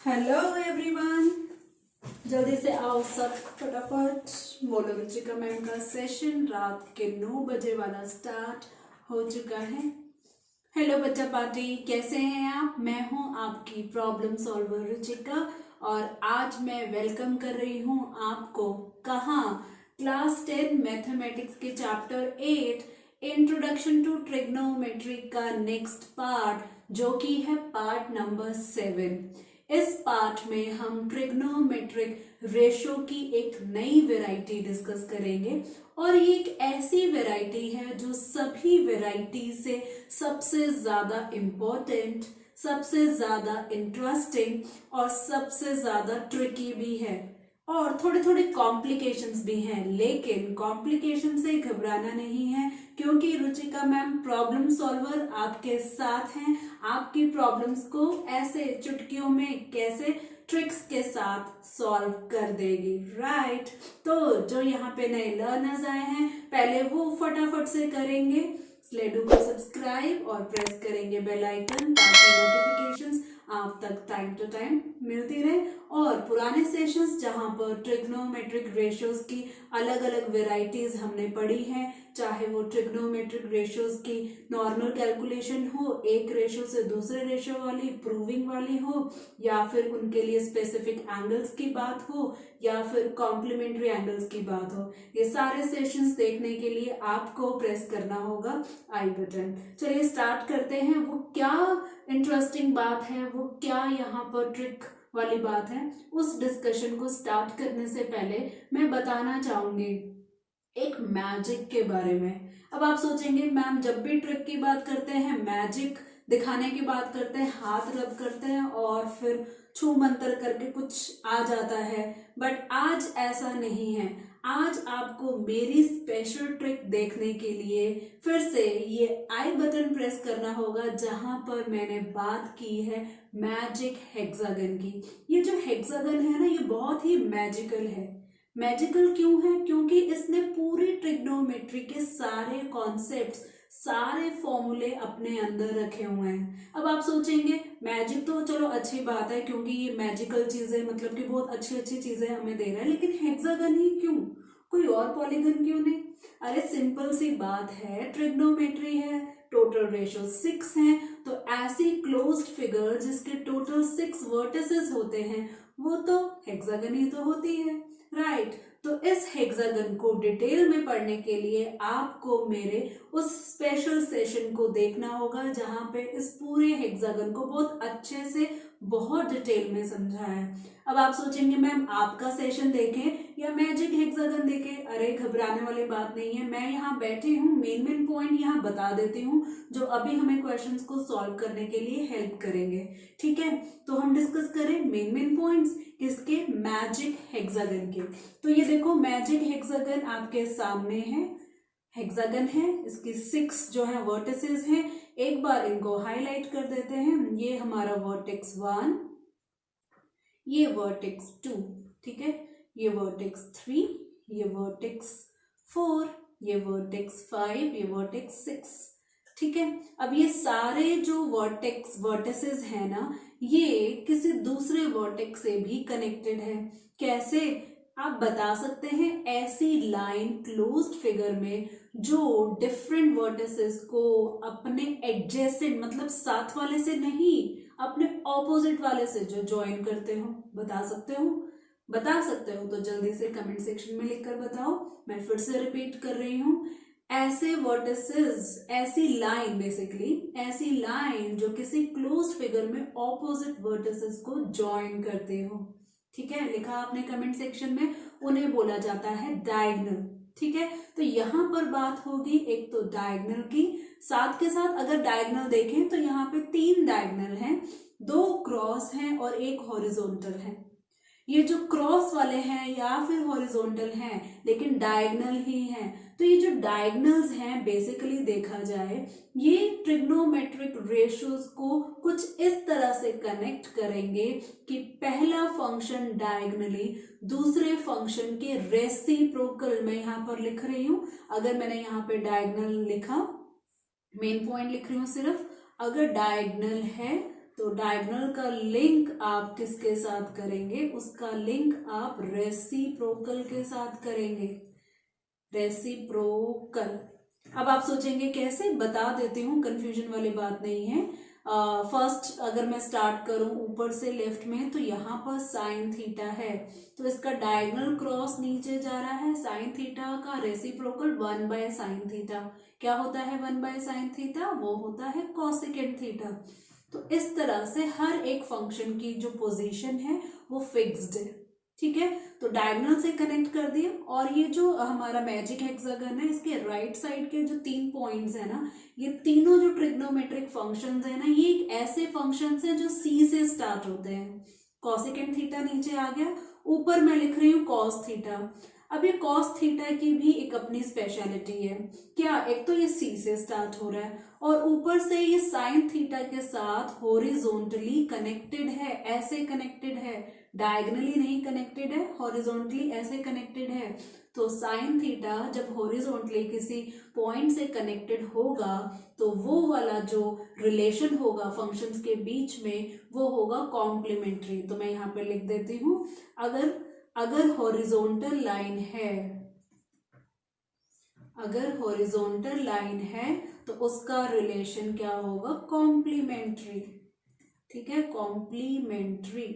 Hello everyone, जल्दी से आओ सब फटाफट। बोलो रुचिका मैम का सेशन रात के 9 बजे वाला स्टार्ट हो चुका है। हेलो बच्चा पार्टी, कैसे हैं आप? मैं हूं आपकी प्रॉब्लम सॉल्वर रुचिका और आज मैं वेलकम कर रही हूं आपको कहाँ? क्लास 10 मैथमेटिक्स के चैप्टर 8 इंट्रोडक्शन टू ट्रिग्नोमेट्री का नेक्स्ट पार्ट, जो कि है पार्ट नंबर 7। इस पार्ट में हम ट्रिग्नोमेट्रिक रेशो की एक नई वेराइटी डिस्कस करेंगे और ये एक ऐसी वेराइटी है जो सभी वेराइटी से सबसे ज्यादा इम्पोर्टेंट, सबसे ज्यादा इंटरेस्टिंग और सबसे ज्यादा ट्रिकी भी है और थोड़े थोड़े कॉम्प्लिकेशंस भी हैं। लेकिन कॉम्प्लिकेशन से घबराना नहीं है, क्योंकि रुचिका मैम प्रॉब्लम सॉल्वर आपके साथ हैं। आपकी प्रॉब्लम्स को ऐसे चुटकियों में कैसे ट्रिक्स के साथ सॉल्व कर देगी, राइट? तो जो यहाँ पे नए लर्नर्स आए हैं, पहले वो फटाफट से करेंगे स्लेडू को सब्सक्राइब और प्रेस करेंगे बेल आइकन, ताकि नोटिफिकेशंस आप तक टाइम टू टाइम मिलती रहे। और पुराने सेशंस जहां पर ट्रिग्नोमेट्रिक रेशियोज की अलग अलग वेराइटीज हमने पढ़ी हैं, चाहे वो ट्रिग्नोमेट्रिक रेशियोज की नॉर्मल कैलकुलेशन हो, एक रेशियो से दूसरे रेशियो वाली प्रूविंग वाली हो, या फिर उनके लिए स्पेसिफिक एंगल्स की बात हो, या फिर कॉम्प्लीमेंट्री एंगल्स की बात हो, ये सारे सेशंस देखने के लिए आपको प्रेस करना होगा आई बटन। चलिए स्टार्ट करते हैं। वो क्या इंटरेस्टिंग बात है, वो क्या यहाँ पर ट्रिक वाली बात है, उस डिस्कशन को स्टार्ट करने से पहले मैं बताना चाहूंगी एक मैजिक के बारे में। अब आप सोचेंगे मैम जब भी ट्रिक की बात करते हैं, मैजिक दिखाने की बात करते हैं, हाथ रब करते हैं और फिर छू मंतर करके कुछ आ जाता है, बट आज ऐसा नहीं है। आज आपको मेरी स्पेशल ट्रिक देखने के लिए फिर से ये आई बटन प्रेस करना होगा, जहां पर मैंने बात की है मैजिक हेक्सागन की। ये जो हेक्सागन है ना, ये बहुत ही मैजिकल है। मैजिकल क्यों है? क्योंकि इसने पूरी ट्रिग्नोमेट्री के सारे कॉन्सेप्ट्स, सारे फॉर्मूले अपने अंदर रखे हुए हैं। अब आप सोचेंगे मैजिक तो चलो अच्छी बात है, क्योंकि ये मैजिकल चीजें मतलब कि बहुत अच्छी अच्छी चीजें हमें दे रहा है, लेकिन हेक्सागन ही क्यों? कोई और पॉलीगन क्यों नहीं? अरे सिंपल सी बात है, ट्रिग्नोमेट्री है, टोटल रेशियो 6 है, तो ऐसी क्लोज्ड फिगर जिसके टोटल 6 वर्टिसेस होते हैं, वो तो हेक्सागन ही तो होती है, राइट? तो इस हेक्सागन को डिटेल में पढ़ने के लिए आपको मेरे उस स्पेशल सेशन को देखना होगा, जहां पे इस पूरे हेक्सागन को बहुत अच्छे से बहुत डिटेल में समझा है। अब आप सोचेंगे मैम आपका सेशन देखें या मैजिक हेक्सागन देखें? अरे घबराने वाली बात नहीं है, मैं यहाँ बैठी हूँ, मेन पॉइंट यहाँ बता देती हूँ, जो अभी हमें क्वेश्चंस को सॉल्व करने के लिए हेल्प करेंगे। ठीक है, तो हम डिस्कस करें मेन पॉइंट्स किसके? मैजिक हेक्सागन के। तो ये देखो मैजिक हेक्सागन आपके सामने है, हेक्सागन है, इसकी 6 जो है वर्टिसेस हैं। एक बार इनको हाईलाइट कर देते हैं। ये हमारा वर्टेक्स 1, ये वर्टेक्स 2, ठीक है, ये वर्टेक्स 3, ये वर्टेक्स 4, ये वर्टेक्स 5, ये वर्टेक्स 6, ठीक है। अब ये सारे जो वर्टेसेस है ना, ये किसी दूसरे वर्टेक्स से भी कनेक्टेड है। कैसे? आप बता सकते हैं ऐसी लाइन क्लोज्ड फिगर में जो डिफरेंट वर्टिसेस को अपने एडजेसेंट मतलब साथ वाले से नहीं, अपने ऑपोजिट वाले से जो ज्वाइन करते हो, बता सकते हो? बता सकते हो तो जल्दी से कमेंट सेक्शन में लिखकर बताओ। मैं फिर से रिपीट कर रही हूं, ऐसे वर्टिसेस, ऐसी लाइन, बेसिकली ऐसी लाइन जो किसी क्लोज्ड फिगर में ऑपोजिट वर्टिसेस को ज्वाइन करते हो, ठीक है, लिखा आपने कमेंट सेक्शन में, उन्हें बोला जाता है डायगोनल। ठीक है, तो यहां पर बात होगी एक तो डायगोनल की, साथ के साथ अगर डायगोनल देखें तो यहाँ पे 3 डायगोनल हैं, 2 क्रॉस हैं और एक हॉरिजॉन्टल है। ये जो क्रॉस वाले हैं या फिर हॉरिजॉन्टल हैं, लेकिन डायगोनल ही हैं। तो ये जो डायगोनल्स हैं, बेसिकली देखा जाए, ये ट्रिग्नोमेट्रिक रेशियोज को कुछ इस तरह से कनेक्ट करेंगे कि पहला फंक्शन डायगोनली दूसरे फंक्शन के रेसिप्रोकल, मैं यहाँ पर लिख रही हूं, अगर मैंने यहाँ पे डायगोनल लिखा, मेन पॉइंट लिख रही हूँ सिर्फ, अगर डायगोनल है तो डायगोनल का लिंक आप किसके साथ करेंगे? उसका लिंक आप रेसिप्रोकल के साथ करेंगे, रेसिप्रोकल। अब आप सोचेंगे कैसे, बता देती हूँ, कंफ्यूजन वाली बात नहीं है। फर्स्ट अगर मैं स्टार्ट करूं ऊपर से लेफ्ट में, तो यहाँ पर साइन थीटा है, तो इसका डायगोनल क्रॉस नीचे जा रहा है। साइन थीटा का रेसिप्रोकल 1/sin थीटा क्या होता है? 1/sin थीटा वो होता है कोसेकेंट थीटा। तो इस तरह से हर एक फंक्शन की जो पोजीशन है वो फिक्स्ड है, ठीक है। तो डायगोनल से कनेक्ट कर दिया, और ये जो हमारा मैजिक हेक्सागन है, इसके राइट साइड के जो 3 पॉइंट्स है ना, ये तीनों जो ट्रिग्नोमेट्रिक फंक्शंस है ना, ये एक ऐसे फंक्शंस हैं जो सी से स्टार्ट होते हैं। कॉसेकेंट थीटा नीचे आ गया, ऊपर मैं लिख रही हूँ कॉस थीटा। अब ये कॉस थीटा की भी एक अपनी स्पेशलिटी है, क्या? एक तो ये सी से स्टार्ट हो रहा है, और ऊपर से ये साइन थीटा के साथ हॉरिजॉन्टली कनेक्टेड है, ऐसे कनेक्टेड है, डायगोनली नहीं कनेक्टेड है, हॉरिजॉन्टली ऐसे कनेक्टेड है। तो साइन थीटा जब हॉरिजॉन्टली किसी पॉइंट से कनेक्टेड होगा, तो वो वाला जो रिलेशन होगा फंक्शंस के बीच में, वो होगा कॉम्प्लीमेंट्री। तो मैं यहाँ पे लिख देती हूँ, अगर हॉरिजॉन्टल लाइन है, अगर हॉरिजॉन्टल लाइन है तो उसका रिलेशन क्या होगा? कॉम्प्लीमेंट्री, ठीक है, कॉम्प्लीमेंट्री।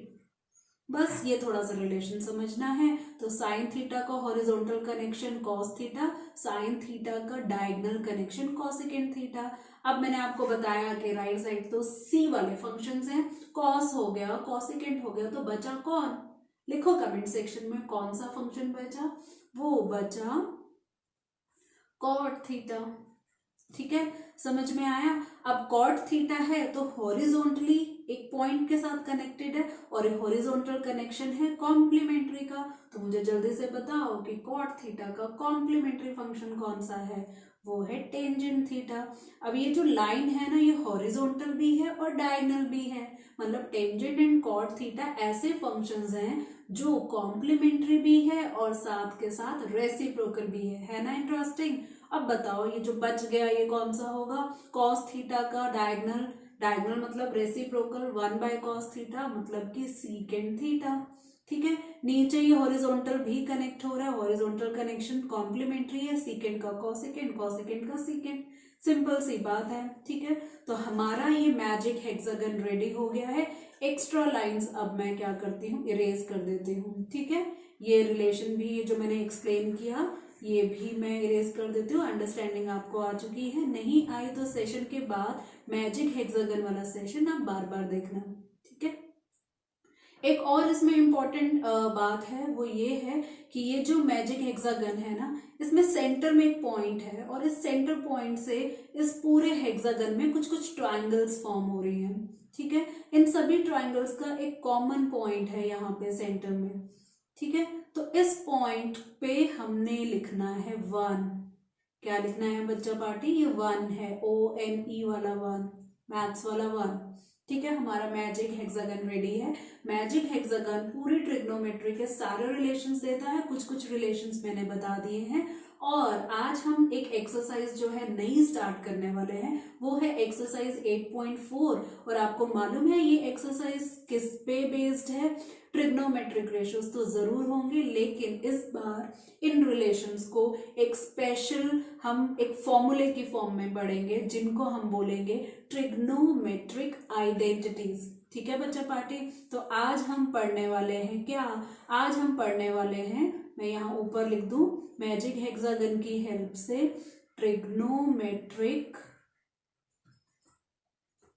बस ये थोड़ा सा रिलेशन समझना है। तो साइन थीटा का horizontal connection cos theta, sine theta का डायगोनल कनेक्शन कॉसेकेंट थीटा। अब मैंने आपको बताया कि राइट साइड तो सी वाले फंक्शंस हैं, कॉस हो गया, कॉसेकेंट हो गया, तो बचा कौन? लिखो कमेंट सेक्शन में कौन सा फंक्शन बचा? वो बचा कॉट थीटा, ठीक है, समझ में आया? अब कॉट थीटा है तो हॉरिजॉन्टली एक पॉइंट के साथ कनेक्टेड है, और हॉरिजॉन्टल कनेक्शन है कॉम्प्लीमेंट्री का। तो मुझे जल्दी से बताओ कि कॉट थीटा का कॉम्प्लीमेंट्री फंक्शन कौन सा है? वो है टेंजेंट थीटा। अब ये जो लाइन है ना, ये हॉरिजॉन्टल भी है और डायगोनल भी है, मतलब टेंजेंट एंड कॉट थीटा ऐसे फंक्शंस हैं जो कॉम्प्लीमेंट्री भी है और साथ के साथ रेसिप्रोकल भी है ना? इंटरेस्टिंग। अब बताओ ये जो बच गया ये कौन सा होगा? कॉस थीटा का डायगोनल, डायगोनल मतलब रेसिप्रोकल 1/cos थीटा, मतलब कि सीकेंट थीटा, ठीक है। नीचे ये हॉरिजॉन्टल भी कनेक्ट हो रहा है, हॉरिजॉन्टल कनेक्शन कॉम्प्लीमेंट्री है, सीकेंट का कॉसेकेंट, कॉसेकेंट का सीकेंट, सिंपल सी बात है, ठीक है। तो हमारा ये मैजिक हेक्सागन रेडी हो गया है। एक्स्ट्रा लाइंस अब मैं क्या करती हूँ? इरेज कर देती हूँ, ठीक है। ये रिलेशन भी जो मैंने एक्सप्लेन किया ये भी मैं इरेज कर देती हूँ। अंडरस्टैंडिंग आपको आ चुकी है? नहीं आई तो सेशन के बाद मैजिक हेक्सागन वाला सेशन आप बार बार देखना, ठीक है। एक और इसमें इम्पॉर्टेंट बात है, वो ये है कि ये जो मैजिक हेक्सागन है ना, इसमें सेंटर में एक पॉइंट है, और इस सेंटर पॉइंट से इस पूरे हेक्सागन में कुछ कुछ ट्राइंगल्स फॉर्म हो रही हैं, ठीक है। इन सभी ट्राइंगल्स का एक कॉमन पॉइंट है यहाँ पे सेंटर में, ठीक है। तो इस पॉइंट पे हमने लिखना है 1। क्या लिखना है बच्चा पार्टी? ये 1 है, ONE वाला 1, मैथ्स वाला 1, ठीक है। हमारा मैजिक हेक्सागन रेडी है। मैजिक हेक्सागन पूरी ट्रिग्नोमेट्री के सारे रिलेशंस देता है, कुछ कुछ रिलेशंस मैंने बता दिए हैं। और आज हम एक एक्सरसाइज जो है नई स्टार्ट करने वाले हैं, वो है एक्सरसाइज 8.4। और आपको मालूम है ये एक्सरसाइज किस पे बेस्ड है? ट्रिग्नोमेट्रिक रेशियोज तो जरूर होंगे, लेकिन इस बार इन रिलेशंस को एक स्पेशल हम एक फॉर्मूले की फॉर्म में पढ़ेंगे, जिनको हम बोलेंगे ट्रिग्नोमेट्रिक आइडेंटिटीज, ठीक है बच्चा पार्टी। तो आज हम पढ़ने वाले हैं क्या? आज हम पढ़ने वाले हैं, मैं यहाँ ऊपर लिख दूं, मैजिक हेक्सागन की हेल्प से ट्रिग्नोमेट्रिक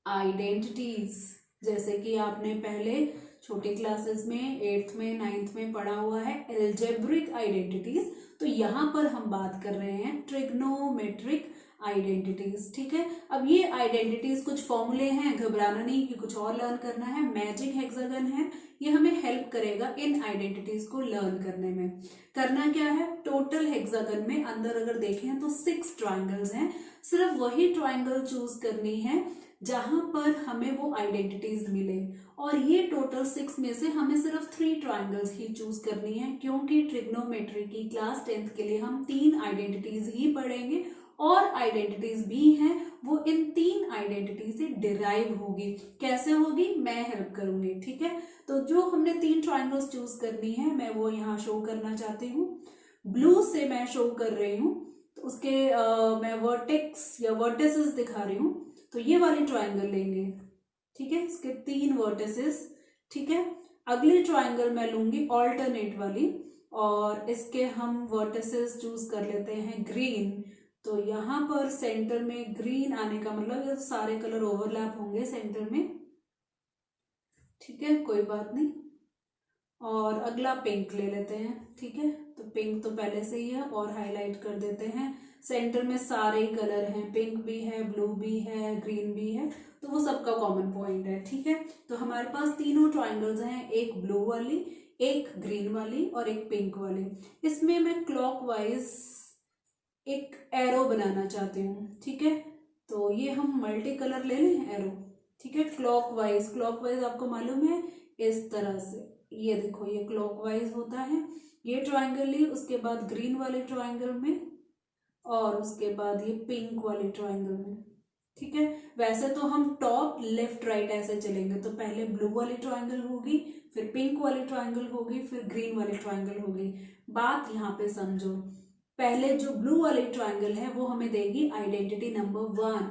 आइडेंटिटीज। जैसे कि आपने पहले छोटी क्लासेस में 8th में 9th में पढ़ा हुआ है एल्जेब्रिक आइडेंटिटीज, तो यहाँ पर हम बात कर रहे हैं ट्रिग्नोमेट्रिक आइडेंटिटीज, ठीक है। अब ये आइडेंटिटीज कुछ फॉर्मूले हैं, घबराना नहीं कि कुछ और लर्न करना है। मैजिक हेक्सागन है, ये हमें हेल्प करेगा इन आइडेंटिटीज को लर्न करने में। करना क्या है? टोटल हेक्सागन में अंदर अगर देखें तो 6 ट्राइंगल्स हैं, सिर्फ वही ट्राइंगल चूज करनी है जहां पर हमें वो आइडेंटिटीज मिले, और ये टोटल 6 में से हमें सिर्फ 3 ट्राइंगल्स ही चूज करनी है, क्योंकि ट्रिग्नोमेट्री की क्लास 10th के लिए हम 3 आइडेंटिटीज ही पढ़ेंगे, और आइडेंटिटीज भी हैं वो इन 3 आइडेंटिटी से डिराइव होगी। कैसे होगी मैं हेल्प करूंगी, ठीक है। तो जो हमने 3 ट्राइंगल्स चूज करनी है मैं वो यहाँ शो करना चाहती हूँ। ब्लू से मैं शो कर रही हूँ, तो उसके मैं वर्टेक्स या वर्टिसेस दिखा रही हूँ। तो ये वाली ट्राइंगल लेंगे, ठीक है, इसके 3 वर्टिसेस, ठीक है। अगली ट्राइंगल मैं लूंगी ऑल्टरनेट वाली, और इसके हम वर्टिसेस चूज कर लेते हैं ग्रीन। तो यहाँ पर सेंटर में ग्रीन आने का मतलब ये सारे कलर ओवरलैप होंगे सेंटर में, ठीक है, कोई बात नहीं। और अगला पिंक ले लेते हैं, ठीक है। तो पिंक तो पहले से ही है और हाईलाइट कर देते हैं। सेंटर में सारे ही कलर हैं, पिंक भी है, ब्लू भी है, ग्रीन भी है, तो वो सबका कॉमन पॉइंट है, ठीक है। तो हमारे पास तीनों ट्राइंगल्स हैं, एक ब्लू वाली, एक ग्रीन वाली और एक पिंक वाली। इसमें मैं क्लॉकवाइज एक एरो बनाना चाहती हूँ, ठीक है। तो ये हम मल्टी कलर ले लें एरो, ठीक है। क्लॉकवाइज, क्लॉकवाइज आपको मालूम है इस तरह से, ये देखो ये क्लॉकवाइज होता है। ये ट्राइंगल ली, उसके बाद ग्रीन वाले ट्राइंगल में, और उसके बाद ये पिंक वाले ट्राइंगल में, ठीक है। वैसे तो हम टॉप लेफ्ट राइट ऐसे चलेंगे, तो पहले ब्लू वाली ट्राइंगल होगी, फिर पिंक वाली ट्राइंगल होगी, फिर ग्रीन वाली ट्राइंगल होगी। बात यहाँ पे समझो, पहले जो ब्लू वाली ट्राइंगल है वो हमें देगी आइडेंटिटी नंबर 1,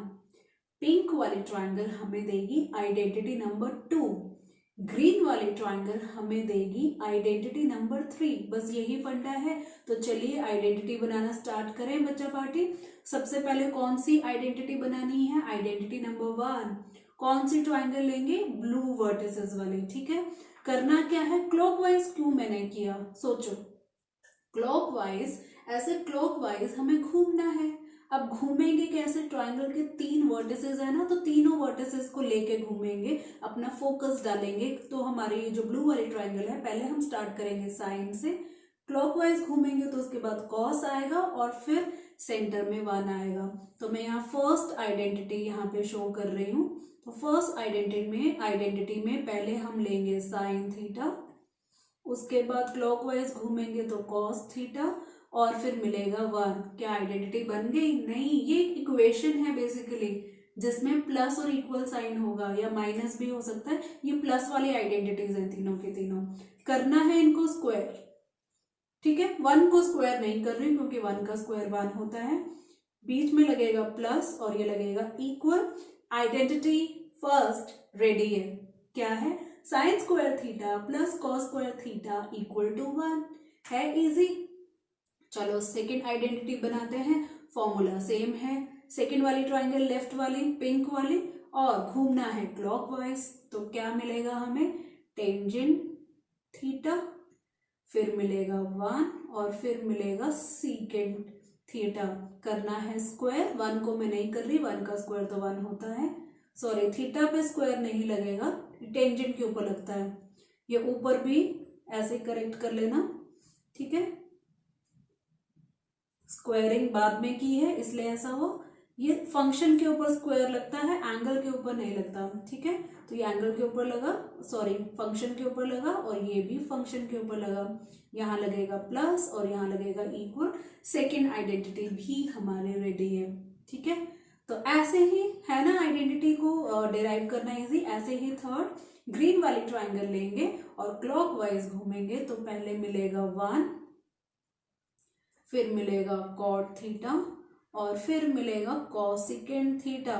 पिंक वाली ट्राइंगल हमें देगी आइडेंटिटी नंबर 2, ग्रीन वाली ट्राइंगल हमें देगी आइडेंटिटी नंबर 3। बस यही फंडा है। तो चलिए आइडेंटिटी बनाना स्टार्ट करें बच्चा पार्टी। सबसे पहले कौन सी आइडेंटिटी बनानी है, आइडेंटिटी नंबर 1। कौन सी ट्राइंगल लेंगे, ब्लू वर्टिसेस वाली, ठीक है। करना क्या है, क्लॉकवाइज क्यों मैंने किया, सोचो। क्लॉकवाइज, ऐसे क्लॉकवाइज हमें घूमना है। अब घूमेंगे कैसे, ट्राइंगल के 3 वर्टिसेस है ना, तो तीनों वर्टिसेस को लेके घूमेंगे, अपना फोकस डालेंगे। तो हमारी ये जो ब्लू वाली ट्राइंगल है, पहले हम स्टार्ट करेंगे साइन से, क्लॉकवाइज घूमेंगे तो उसके बाद कॉस आएगा और फिर सेंटर में 1 आएगा। तो मैं यहाँ फर्स्ट आइडेंटिटी यहाँ पे शो कर रही हूँ। तो फर्स्ट आइडेंटिटी में पहले हम लेंगे साइन थीटा, उसके बाद क्लॉकवाइज घूमेंगे तो कॉस थीटा, और फिर मिलेगा 1। क्या आइडेंटिटी बन गई, नहीं, ये इक्वेशन है बेसिकली, जिसमें प्लस और इक्वल साइन होगा या माइनस भी हो सकता है। ये प्लस वाली आइडेंटिटीज हैं तीनों के तीनों। करना है इनको स्क्वायर, ठीक है। 1 को स्क्वायर नहीं कर रही क्योंकि 1 का स्क्वायर 1 होता है। बीच में लगेगा प्लस और ये लगेगा इक्वल। आइडेंटिटी फर्स्ट रेडी है, क्या है, sine square theta plus cos square theta equal to 1 है, इजी। चलो सेकेंड आइडेंटिटी बनाते हैं, फॉर्मूला सेम है। सेकेंड वाली ट्राइंगल लेफ्ट वाली पिंक वाली, और घूमना है क्लॉकवाइज। तो क्या मिलेगा हमें, टेंजेंट थीटा, फिर मिलेगा 1 और फिर मिलेगा सीकेंट थीटा। करना है स्क्वायर, 1 को मैं नहीं कर रही, 1 का स्क्वायर तो 1 होता है। सॉरी, थीटा पे स्क्वायर नहीं लगेगा, टेंजेंट के ऊपर लगता है। ये ऊपर भी ऐसे करेक्ट कर लेना, ठीक है। स्क्वायरिंग बाद में की है इसलिए ऐसा हो। ये फंक्शन के ऊपर स्क्वायर लगता है, एंगल के ऊपर नहीं लगता, ठीक है। तो ये एंगल के ऊपर लगा, सॉरी फंक्शन के ऊपर लगा, और ये भी फंक्शन के ऊपर लगा। यहाँ लगेगा प्लस और यहाँ लगेगा इक्वल। सेकेंड आइडेंटिटी भी हमारे रेडी है, ठीक है। तो ऐसे ही है ना, आइडेंटिटी को डिराइव करना इजी। ऐसे ही थर्ड ग्रीन वाली ट्राइंगल लेंगे और क्लॉकवाइज घूमेंगे, तो पहले मिलेगा 1, फिर मिलेगा कॉट थीटा, और फिर मिलेगा कॉसिकेंट थीटा।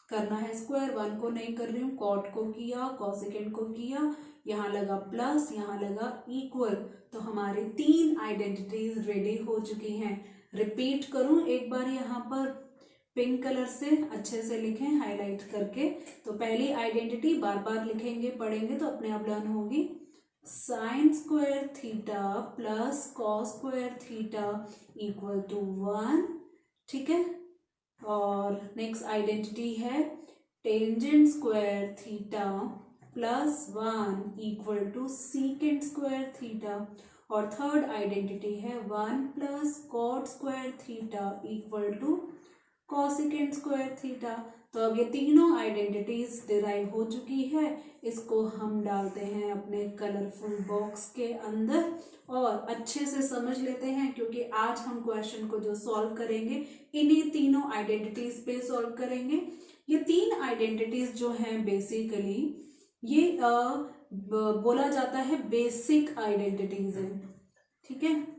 करना है स्क्वायर, 1 को नहीं कर रही हूँ, कॉट को किया, कॉसिकेंट को किया, यहाँ लगा प्लस, यहाँ लगा इक्वल। तो हमारी 3 आइडेंटिटीज रेडी हो चुकी हैं। रिपीट करूँ एक बार, यहाँ पर पिंक कलर से अच्छे से लिखें हाईलाइट करके। तो पहली आइडेंटिटी बार बार लिखेंगे, पढ़ेंगे तो अपने आप लर्न होगी। Sine square theta plus cos square theta equal to 1, ठीक है। और नेक्स्ट आइडेंटिटी है tangent square theta plus 1 equal to secant square theta. और थर्ड आइडेंटिटी है 1 plus cot square theta equal to cosecant square theta. तो अब ये तीनों आइडेंटिटीज डिराइव हो चुकी है, इसको हम डालते हैं अपने कलरफुल बॉक्स के अंदर और अच्छे से समझ लेते हैं, क्योंकि आज हम क्वेश्चन को जो सॉल्व करेंगे इन्हीं तीनों आइडेंटिटीज पे सॉल्व करेंगे। ये तीन आइडेंटिटीज जो हैं बेसिकली ये बोला जाता है बेसिक आइडेंटिटीज है, ठीक है।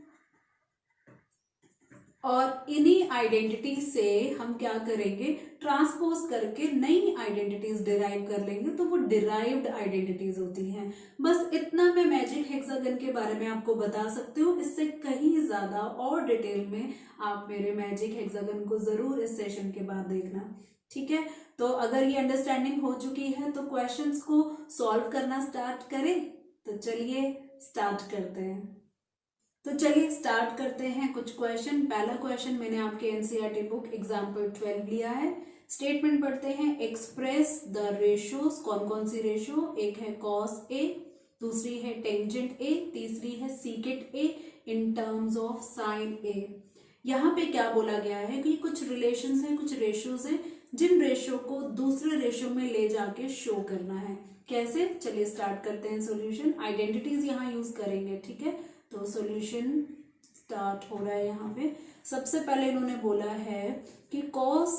और इन्हीं आइडेंटिटी से हम क्या करेंगे, ट्रांसपोज करके नई आइडेंटिटीज डिराइव कर लेंगे, तो वो डिराइव्ड आइडेंटिटीज होती हैं। बस इतना मैं मैजिक हेक्सागन के बारे में आपको बता सकती हूँ, इससे कहीं ज्यादा और डिटेल में आप मेरे मैजिक हेक्सागन को जरूर इस सेशन के बाद देखना, ठीक है। तो अगर ये अंडरस्टैंडिंग हो चुकी है तो क्वेश्चंस को सॉल्व करना स्टार्ट करें। तो चलिए स्टार्ट करते हैं। तो चलिए स्टार्ट करते हैं कुछ क्वेश्चन। पहला क्वेश्चन मैंने आपके एनसीईआरटी बुक एग्जाम्पल 12 लिया है। स्टेटमेंट पढ़ते हैं, एक्सप्रेस द रेशियोज। कौन कौन सी रेशियो, एक है कॉस ए, दूसरी है टेंजेंट ए, तीसरी है सीकेट ए इन टर्म्स ऑफ साइन ए। यहाँ पे क्या बोला गया है कि कुछ रिलेशंस हैं, कुछ रेशियोज हैं, जिन रेशियो को दूसरे रेशियो में ले जाके शो करना है। कैसे, चलिए स्टार्ट करते हैं सॉल्यूशन। आइडेंटिटीज यहाँ यूज करेंगे, ठीक है। तो सॉल्यूशन स्टार्ट हो रहा है यहाँ पे। सबसे पहले इन्होंने बोला है कि cos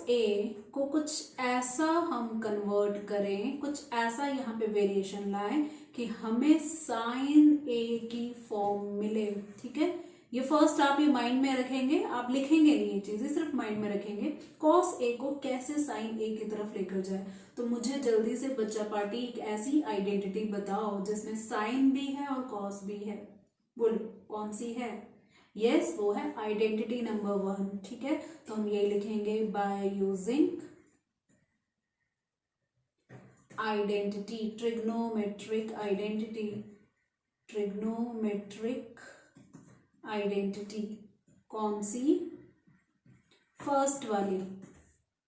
A को कुछ ऐसा हम कन्वर्ट करें, कुछ ऐसा यहाँ पे वेरिएशन लाएं कि हमें साइन A की फॉर्म मिले, ठीक है। ये फर्स्ट आप ये माइंड में रखेंगे, आप लिखेंगे नहीं ये चीजें, सिर्फ माइंड में रखेंगे। cos A को कैसे साइन A की तरफ लेकर जाए, तो मुझे जल्दी से बच्चा पार्टी एक ऐसी आइडेंटिटी बताओ जिसमें साइन भी है और cos भी है। बोलो कौन सी है? यस, वो है आइडेंटिटी नंबर 1, ठीक है। तो हम ये लिखेंगे, by using identity, trigonometric identity. कौन सी? फर्स्ट वाली,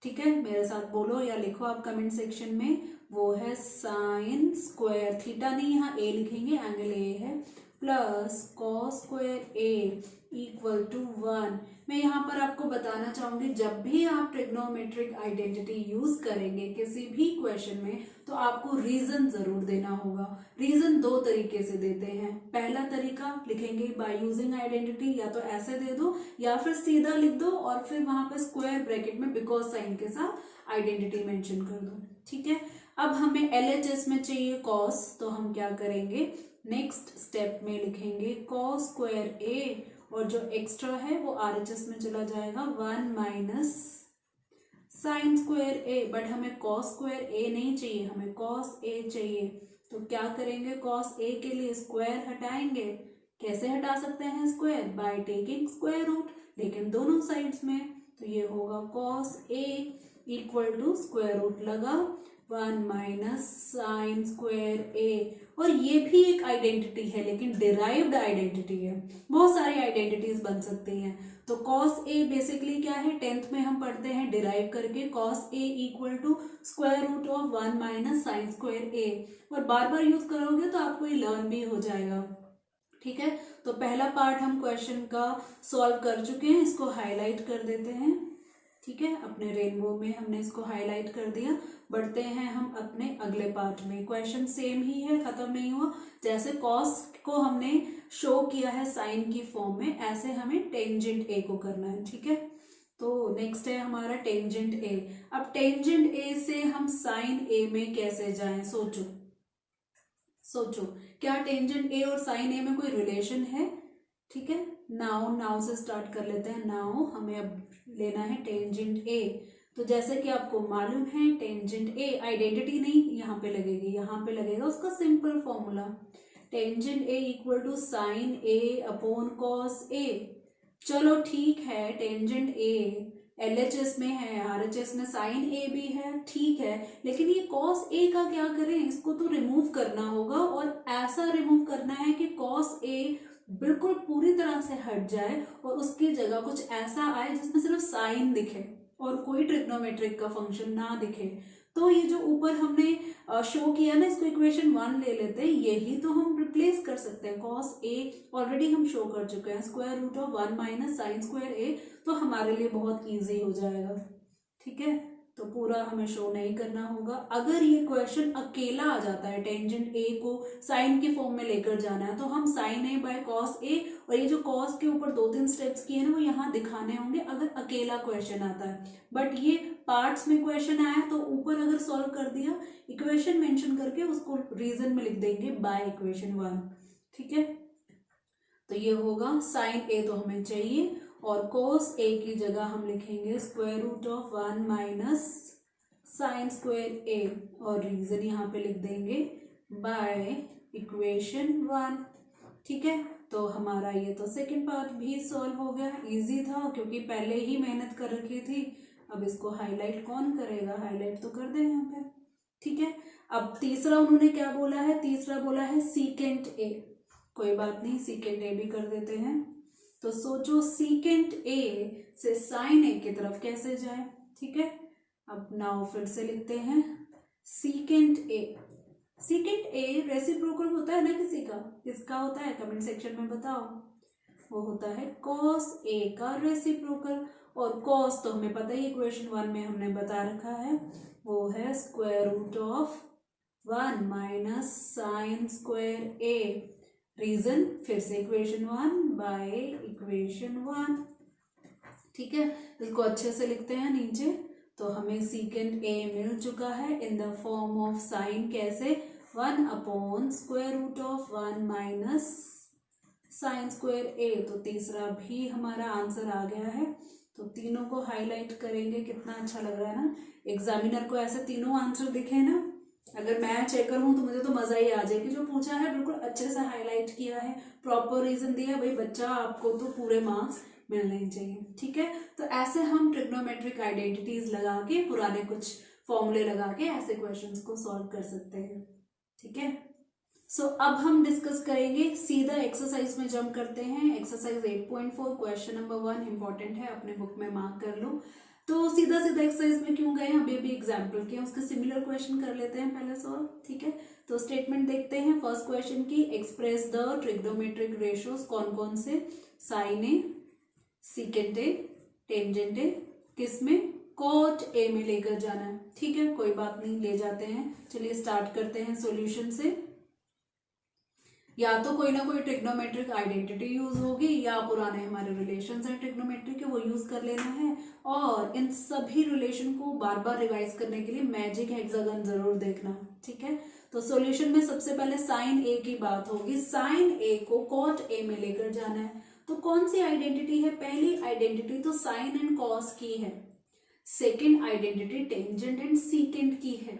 ठीक है। मेरे साथ बोलो या लिखो आप कमेंट सेक्शन में। वो है साइन स्क्वायर, थीटा नहीं, यहाँ ए लिखेंगे, एंगल ए है, plus cos square A equal to 1। मैं यहाँ पर आपको बताना चाहूंगी, जब भी आप ट्रिग्नोमेट्रिक आइडेंटिटी यूज करेंगे किसी भी क्वेश्चन में, तो आपको रीजन जरूर देना होगा। रीजन दो तरीके से देते हैं। पहला तरीका लिखेंगे बाय यूजिंग आइडेंटिटी, या तो ऐसे दे दो या फिर सीधा लिख दो और फिर वहां पे स्क्वायर ब्रैकेट में बिकॉज साइन के साथ आइडेंटिटी मेंशन कर दो, ठीक है। अब हमें LHS में चाहिए कॉस, तो हम क्या करेंगे, नेक्स्ट स्टेप में लिखेंगे कॉस स्क्वायर ए और जो एक्स्ट्रा है वो RHS में चला जाएगा, 1 minus sine square A. But हमें कॉस स्क्वायर ए नहीं चाहिए, हमें कॉस ए चाहिए। तो क्या करेंगे, कॉस ए के लिए स्क्वायर हटाएंगे। कैसे हटा सकते हैं square? By taking square root, लेकिन दोनों साइड्स में। तो ये होगा cos A equal to square root लगा 1 माइनस साइन स्क्वायर ए। और ये भी एक आइडेंटिटी है, लेकिन डिराइव्ड आइडेंटिटी है। बहुत सारी आइडेंटिटीज बन सकती हैं। तो कॉस ए बेसिकली क्या है, 10th में हम पढ़ते हैं डिराइव करके, cos A equal to square root of 1 minus sine square A. और बार बार यूज करोगे तो आपको ये लर्न भी हो जाएगा, ठीक है। तो पहला पार्ट हम क्वेश्चन का सॉल्व कर चुके हैं, इसको हाईलाइट कर देते हैं, ठीक है। अपने रेनबो में हमने इसको हाईलाइट कर दिया। बढ़ते हैं हम अपने अगले पार्ट में। क्वेश्चन सेम ही है, खत्म नहीं हुआ। जैसे कॉस को हमने शो किया है साइन की फॉर्म में, ऐसे हमें टेंजेंट ए को करना है, ठीक है। तो नेक्स्ट है हमारा टेंजेंट ए। अब टेंजेंट ए से हम साइन ए में कैसे जाएं, सोचो क्या टेंजेंट ए और साइन ए में कोई रिलेशन है? ठीक है, नाउ से स्टार्ट कर लेते हैं। नाउ हमें अब लेना है टेंजेंट ए। तो जैसे कि आपको मालूम है टेंजेंट ए आइडेंटिटी नहीं यहाँ पे लगेगी, यहाँ पे लगेगा उसका simple formula, tangent A equal to sine A upon cos A. चलो ठीक है, टेंजेंट ए LHS में है, RHS में साइन ए भी है, ठीक है, लेकिन ये कॉस ए का क्या करें, इसको तो रिमूव करना होगा। और ऐसा रिमूव करना है कि कॉस ए बिल्कुल पूरी तरह से हट जाए और उसकी जगह कुछ ऐसा आए जिसमें सिर्फ साइन दिखे और कोई ट्रिग्नोमेट्रिक का फंक्शन ना दिखे। तो ये जो ऊपर हमने शो किया ना, इसको इक्वेशन 1 ले लेते हैं, यही तो हम रिप्लेस कर सकते हैं। कॉस ए ऑलरेडी हम शो कर चुके हैं, square root of 1 minus sine square A, तो हमारे लिए बहुत ईजी हो जाएगा। ठीक है, तो पूरा हमें शो नहीं करना होगा। अगर ये क्वेश्चन अकेला आ जाता है, टेंजेंट ए को साइन के फॉर्म में लेकर जाना है, तो हम sign A by cos A, और ये जो कॉस के ऊपर 2-3 स्टेप्स किए ना वो यहाँ दिखाने होंगे अगर अकेला क्वेश्चन आता है। बट ये पार्ट्स में क्वेश्चन आया तो ऊपर अगर सॉल्व कर दिया, इक्वेशन मेंशन करके उसको रीजन में लिख देंगे बाय इक्वेशन 1। ठीक है, तो ये होगा साइन ए तो हमें चाहिए, और कोस ए की जगह हम लिखेंगे square root of 1 minus sine square A, और रीजन यहाँ पे लिख देंगे बाय इक्वेशन 1। ठीक है, तो हमारा ये तो सेकंड पार्ट भी सॉल्व हो गया। इजी था क्योंकि पहले ही मेहनत कर रखी थी। अब इसको हाईलाइट कौन करेगा, हाईलाइट तो कर दे यहाँ पे। ठीक है, अब तीसरा उन्होंने क्या बोला है, तीसरा बोला है सीकेंट ए। कोई बात नहीं, सीकेंट ए भी कर देते हैं। तो सोचो सीकेंट ए से साइन ए की तरफ कैसे जाए। ठीक है, अब नाउ फिर से लिखते हैं secant A. Secant A reciprocal होता है ना किसी का, किसका होता है कमेंट सेक्शन में बताओ। वो होता है कॉस ए का रेसिप्रोकल, और कॉस तो हमें पता ही इक्वेशन 1 में हमने बता रखा है, वो है square root of 1 minus sine square A. Reason फिर से इक्वेशन 1 बाय इक्वेशन 1। ठीक है, इसको अच्छे से लिखते हैं नीचे। तो हमें सीकेंट ए मिल चुका है in the form of sine, कैसे 1 upon square root of 1 minus sine square A. तो तीसरा भी हमारा आंसर आ गया है। तो तीनों को हाईलाइट करेंगे, कितना अच्छा लग रहा है ना। एग्जामिनर को ऐसे तीनों आंसर दिखे ना, अगर मैं चेकर हूं तो मुझे तो मजा ही आ जाए कि जो पूछा है बिल्कुल अच्छे से हाईलाइट किया है, प्रॉपर रीजन दिया। भाई बच्चा, आपको तो पूरे मार्क्स मिलने चाहिए। ठीक है, तो ऐसे हम ट्रिग्नोमेट्रिक आइडेंटिटीज लगा के, पुराने कुछ फॉर्मूले लगा के ऐसे क्वेश्चंस को सॉल्व कर सकते हैं। ठीक है, सो अब हम डिस्कस करेंगे, सीधा एक्सरसाइज में जंप करते हैं। एक्सरसाइज 8.4 क्वेश्चन नंबर 1 इंपॉर्टेंट है, अपने बुक में मार्क कर लो। तो सीधा सीधा एक्सरसाइज में क्यों गए, अभी अभी एग्जाम्पल किया, उसके सिमिलर क्वेश्चन कर लेते हैं पहले सॉल्व। ठीक है, तो स्टेटमेंट देखते हैं फर्स्ट क्वेश्चन की। एक्सप्रेस द ट्रिग्नोमेट्रिक रेशियोज, कौन कौन से, sine A, secant A, tangent A, किसमें, कॉट ए में लेकर जाना है। ठीक है, कोई बात नहीं, ले जाते हैं। चलिए स्टार्ट करते हैं सॉल्यूशन से। या तो कोई ना कोई ट्रिग्नोमेट्रिक आइडेंटिटी यूज होगी, या पुराने हमारे रिलेशंस हैं ट्रिग्नोमेट्रिक के, वो यूज कर लेना है। और इन सभी रिलेशन को बार बार रिवाइज करने के लिए मैजिक हेक्सागन जरूर देखना। ठीक है, तो सॉल्यूशन में सबसे पहले साइन ए की बात होगी। साइन ए को कॉट ए में लेकर जाना है, तो कौन सी आइडेंटिटी है, पहली आइडेंटिटी तो साइन एंड कॉस की है, second identity tangent and secant की है,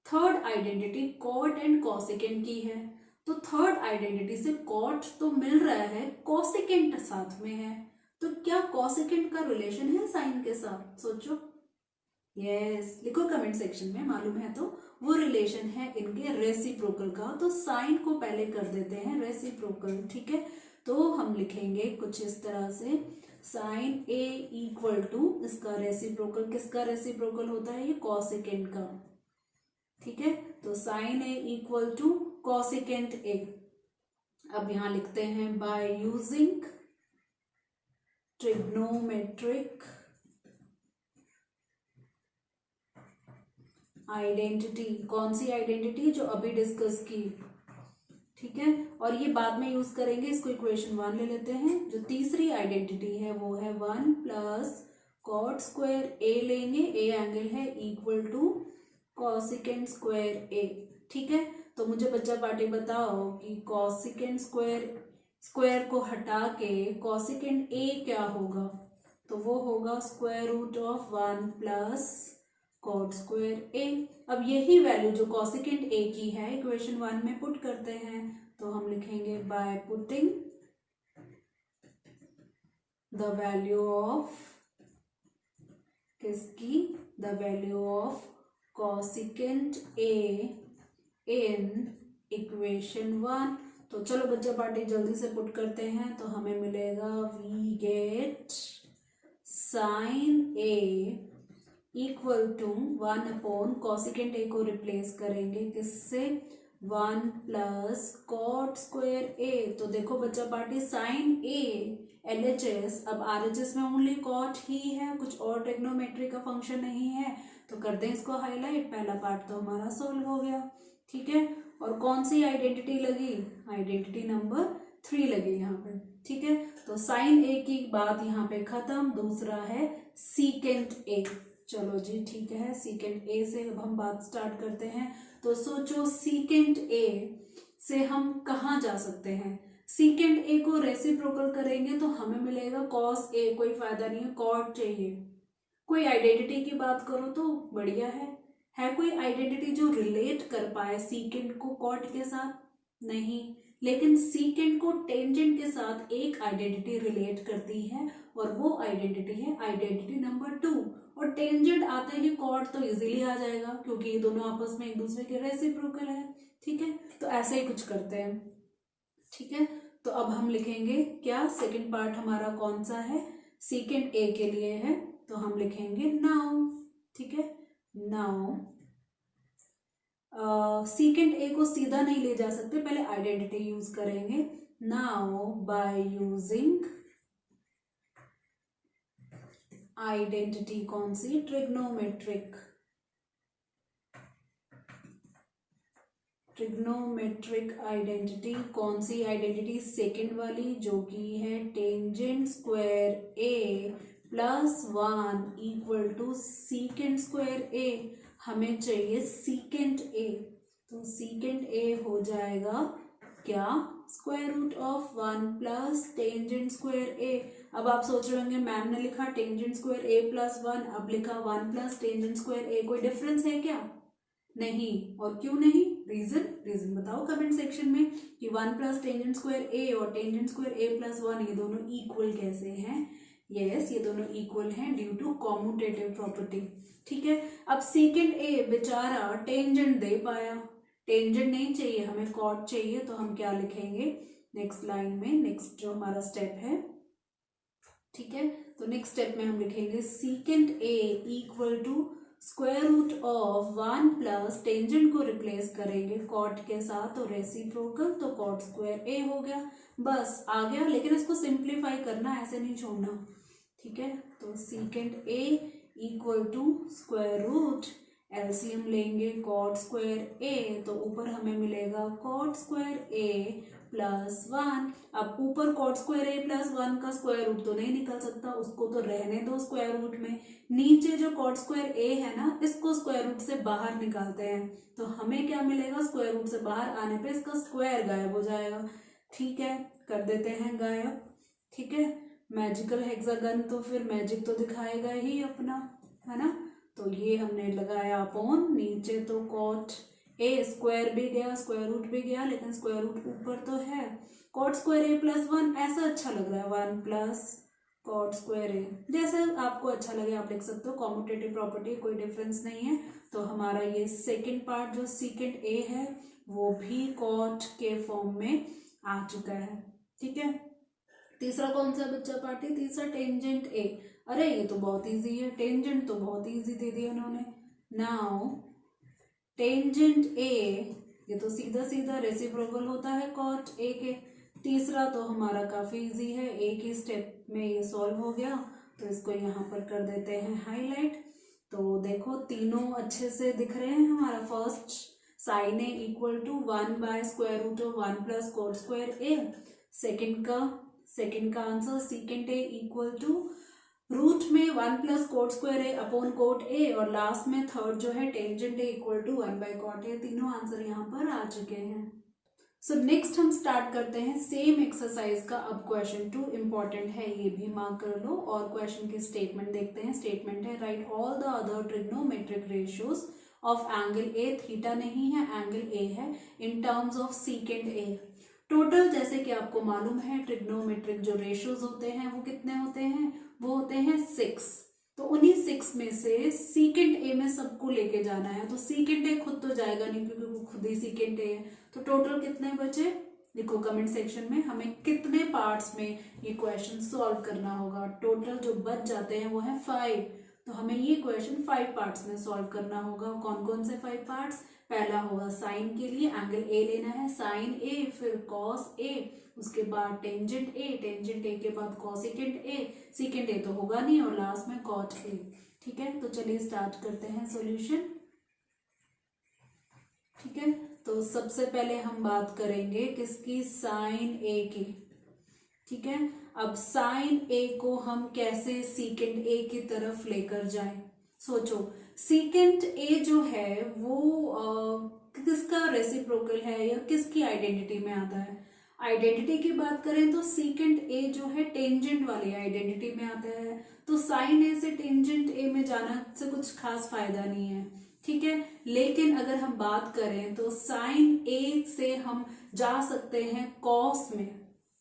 थर्ड आइडेंटिटी कॉट एंड कॉसेकेंट की है। तो थर्ड आइडेंटिटी से कॉट तो मिल रहा है, कॉसेकेंट साथ में है, तो क्या कॉसेकेंट का रिलेशन है साइन के साथ, सोचो। यस, लिखो कमेंट सेक्शन में, मालूम है तो वो रिलेशन है इनके रेसिप्रोकल का। तो साइन को पहले कर देते हैं रेसिप्रोकल। ठीक है, तो हम लिखेंगे कुछ इस तरह से, साइन ए इक्वल टू, इसका रेसिप्रोकल, किसका रेसिप्रोकल होता है, ये कॉसेकेंट का। ठीक है, तो साइन ए इक्वल टू कॉसेकेंट ए। अब यहां लिखते हैं बाय यूजिंग ट्रिग्नोमेट्रिक आइडेंटिटी, कौन सी आइडेंटिटी, जो अभी डिस्कस की। ठीक है, और ये बाद में यूज करेंगे, इसको इक्वेशन 1 ले लेते हैं। जो तीसरी आइडेंटिटी है वो है 1 प्लस कॉट स्क्वायर ए लेंगे, ए एंगल है, इक्वल टू कॉसेकेंट स्क्वायर ए। ठीक है, तो मुझे बच्चा पार्टी बताओ कि कॉसेकेंट स्क्वायर को हटा के कॉसेकेंट ए क्या होगा, तो वो होगा square root of 1 plus cot square A. अब यही वैल्यू जो कॉसेकेंट ए की है इक्वेशन 1 में पुट करते हैं, तो हम लिखेंगे by putting the value of, किसकी, the value of cosecant A in equation 1। तो चलो बच्चा पार्टी जल्दी से पुट करते हैं, तो हमें मिलेगा we get sine A equal to 1 upon cosecant A को रिप्लेस करेंगे किससे, 1 प्लस कॉट स्क्वायर ए। तो देखो बच्चा पार्टी साइन ए LHS, अब RHS में ओनली कॉट ही है, कुछ और ट्रिग्नोमेट्री का फंक्शन नहीं है, तो कर दें इसको हाईलाइट। पहला पार्ट तो हमारा सोल्व हो गया, ठीक है। और कौन सी आइडेंटिटी लगी, आइडेंटिटी नंबर 3 लगी यहाँ पे, ठीक है। तो साइन ए की बात यहाँ पे खत्म। दूसरा है सीकेंट ए। चलो जी ठीक है, सीकेंट ए से अब हम बात स्टार्ट करते हैं। तो सोचो सीकेंट ए से हम कहाँ जा सकते हैं। सीकेंट ए को रेसिप्रोकल करेंगे तो हमें मिलेगा कॉस ए, कोई फायदा नहीं है, कॉट चाहिए। कोई आइडेंटिटी की बात करो तो बढ़िया है कोई आइडेंटिटी जो रिलेट कर पाए सीकेंट को कॉट के साथ, नहीं। लेकिन सीकेंट को टेंजेंट के साथ एक आइडेंटिटी रिलेट करती है और वो आइडेंटिटी है आइडेंटिटी नंबर 2। और टेंजेंट आते ही कॉट तो इजीली आ जाएगा क्योंकि ये दोनों आपस में एक दूसरे के रेसिप्रोकल है, ठीक है। तो ऐसे ही कुछ करते हैं, ठीक है। तो अब हम लिखेंगे क्या, सेकंड पार्ट हमारा कौन सा है, सीकेंट ए के लिए है, तो हम लिखेंगे नाउ, ठीक है। नाउ सीकेंट ए को सीधा नहीं ले जा सकते, पहले आइडेंटिटी यूज करेंगे। नाउ बाय यूजिंग आइडेंटिटी, कौन सी, ट्रिग्नोमेट्रिक आइडेंटिटी। कौन सी आइडेंटिटी, सेकेंड वाली, जो कि है tangent square A plus 1 equal to secant square A. हमें चाहिए सीकेंट ए, तो सीकेंट ए हो जाएगा क्या, square root of 1 plus tangent square A. अब आप सोच रहे होंगे मैम ने लिखा टेंजेंट स्क्वायर ए प्लस 1, अब लिखा 1 प्लस टेंजेंट स्क्वायर ए, कोई डिफरेंस है क्या, नहीं। और क्यों नहीं, रीजन बताओ कमेंट सेक्शन में कि 1 प्लस टेंजेंट स्क्वायर ए और टेंजेंट स्क्वायर ए प्लस 1 ये दोनों इक्वल कैसे हैं। यस, ये दोनों इक्वल हैं ड्यू टू कॉम्यूटेटिव प्रॉपर्टी, ठीक है। अब सीकेंट ए बेचारा टेंजेंट दे पाया, टेंजेंट नहीं चाहिए हमें, कॉट चाहिए, तो हम क्या लिखेंगे नेक्स्ट लाइन में, नेक्स्ट जो हमारा स्टेप है, ठीक है। तो नेक्स्ट स्टेप में हम लिखेंगे secant A equal to square root of 1 plus tangent को रिप्लेस करेंगे कॉट के साथ, तो रेसिप्रोकल, तो कॉट स्क्वायर ए हो गया, बस आ गया। लेकिन इसको सिंप्लीफाई करना, ऐसे नहीं छोड़ना, ठीक है। तो secant A equal to square root, LCM लेंगे कॉट स्क्वायर ए, तो ऊपर हमें मिलेगा कॉट स्क्वायर ए प्लस 1। अब ऊपर कॉट स्क्वायर ए प्लस 1 का स्क्वायर रूट तो नहीं निकल सकता, उसको तो रहने दो स्क्वायर रूट में। नीचे जो कॉट स्क्वायर ए है ना, इसको स्क्वायर रूट से बाहर निकालते हैं, तो हमें क्या मिलेगा, स्क्वायर रूट से बाहर आने पे इसका स्क्वायर गायब हो जाएगा, ठीक है। कर देते हैं गायब, ठीक है। मैजिकल हेक्सागन तो फिर मैजिक तो दिखाएगा ही अपना, है ना। तो ये हमने लगाया अपॉन, नीचे तो कॉट ए स्क्वायर भी गया, स्क्वायर रूट भी गया, लेकिन स्क्वायर रूट ऊपर तो है। कॉट स्क्वायर ए प्लस 1 ऐसा अच्छा लग रहा है, 1 प्लस कॉट स्क्वायर ए, जैसे आपको अच्छा लगे आप लिख सकते हो, कॉम्यूटेटिव प्रॉपर्टी कोई डिफरेंस नहीं है। तो हमारा ये सेकेंड पार्ट जो सीकेंट ए है वो भी कॉट के फॉर्म में आ चुका है, ठीक है। तीसरा कौन सा बच्चा पार्टी, तीसरा टेंजेंट ए। अरे ये तो बहुत इजी है, टेंजेंट तो बहुत इजी दे दिया उन्होंने। नाउ टेंजेंट ए, ये तो सीधा सीधा रेसिप्रोकल होता है कॉट ए के। तीसरा तो हमारा काफी इजी है, एक ही स्टेप में ये सॉल्व हो गया, तो इसको यहाँ पर कर देते हैं हाईलाइट। तो देखो तीनों अच्छे से दिख रहे हैं हमारा। First sine A equal to 1 by square root of 1 plus cot square A. Second का answer secant A equal to root में 1 plus cot square A upon cot A, और लास्ट में थर्ड जो है tangent A equal to 1 by cot A. तीनों answer यहाँ पर आ चुके हैं। सो नेक्स्ट हम स्टार्ट करते हैं सेम एक्सरसाइज का। अब क्वेश्चन 2 इंपॉर्टेंट है, ये भी मार्क कर लो। और क्वेश्चन की स्टेटमेंट देखते हैं। स्टेटमेंट है right all the other trigonometric ratios of angle A, theta नहीं है एंगल ए है, in terms of secant A. Total जैसे कि आपको मालूम है ट्रिग्नोमेट्रिक जो रेशियोज होते हैं वो कितने होते हैं, वो होते हैं 6। तो उन्हीं 6 में से सीकेंट ए में सबको लेके जाना है। तो सीकेंट ए खुद तो जाएगा नहीं क्योंकि वो खुद ही सीकेंट ए है। तो टोटल कितने बचे, लिखो कमेंट सेक्शन में हमें कितने पार्ट्स में ये क्वेश्चन सॉल्व करना होगा। टोटल जो बच जाते हैं वो है 5। तो हमें ये क्वेश्चन 5 पार्ट्स में सॉल्व करना होगा। कौन कौन से 5 पार्ट्स? पहला होगा साइन के लिए, एंगल ए लेना है, साइन ए, फिर कॉस ए, उसके बाद टेंजेंट ए, टेंजेंट ए के बाद कॉसिकेंट ए, सीकेंट ए तो होगा नहीं, और लास्ट में कॉट ए। ठीक है, तो चलिए स्टार्ट करते हैं सॉल्यूशन। ठीक है, तो सबसे पहले हम बात करेंगे किसकी? साइन ए की। ठीक है, अब साइन ए को हम कैसे सीकेंट ए की तरफ लेकर जाएं? सोचो, सीकेंट ए जो है वो किसका रेसिप्रोकल है या किसकी आइडेंटिटी में आता है? आइडेंटिटी की बात करें तो सीकेंट ए जो है टेंजेंट वाली आइडेंटिटी में आता है, तो साइन ए से टेंजेंट ए में जाना से कुछ खास फायदा नहीं है। ठीक है, लेकिन अगर हम बात करें तो साइन ए से हम जा सकते हैं कॉस में।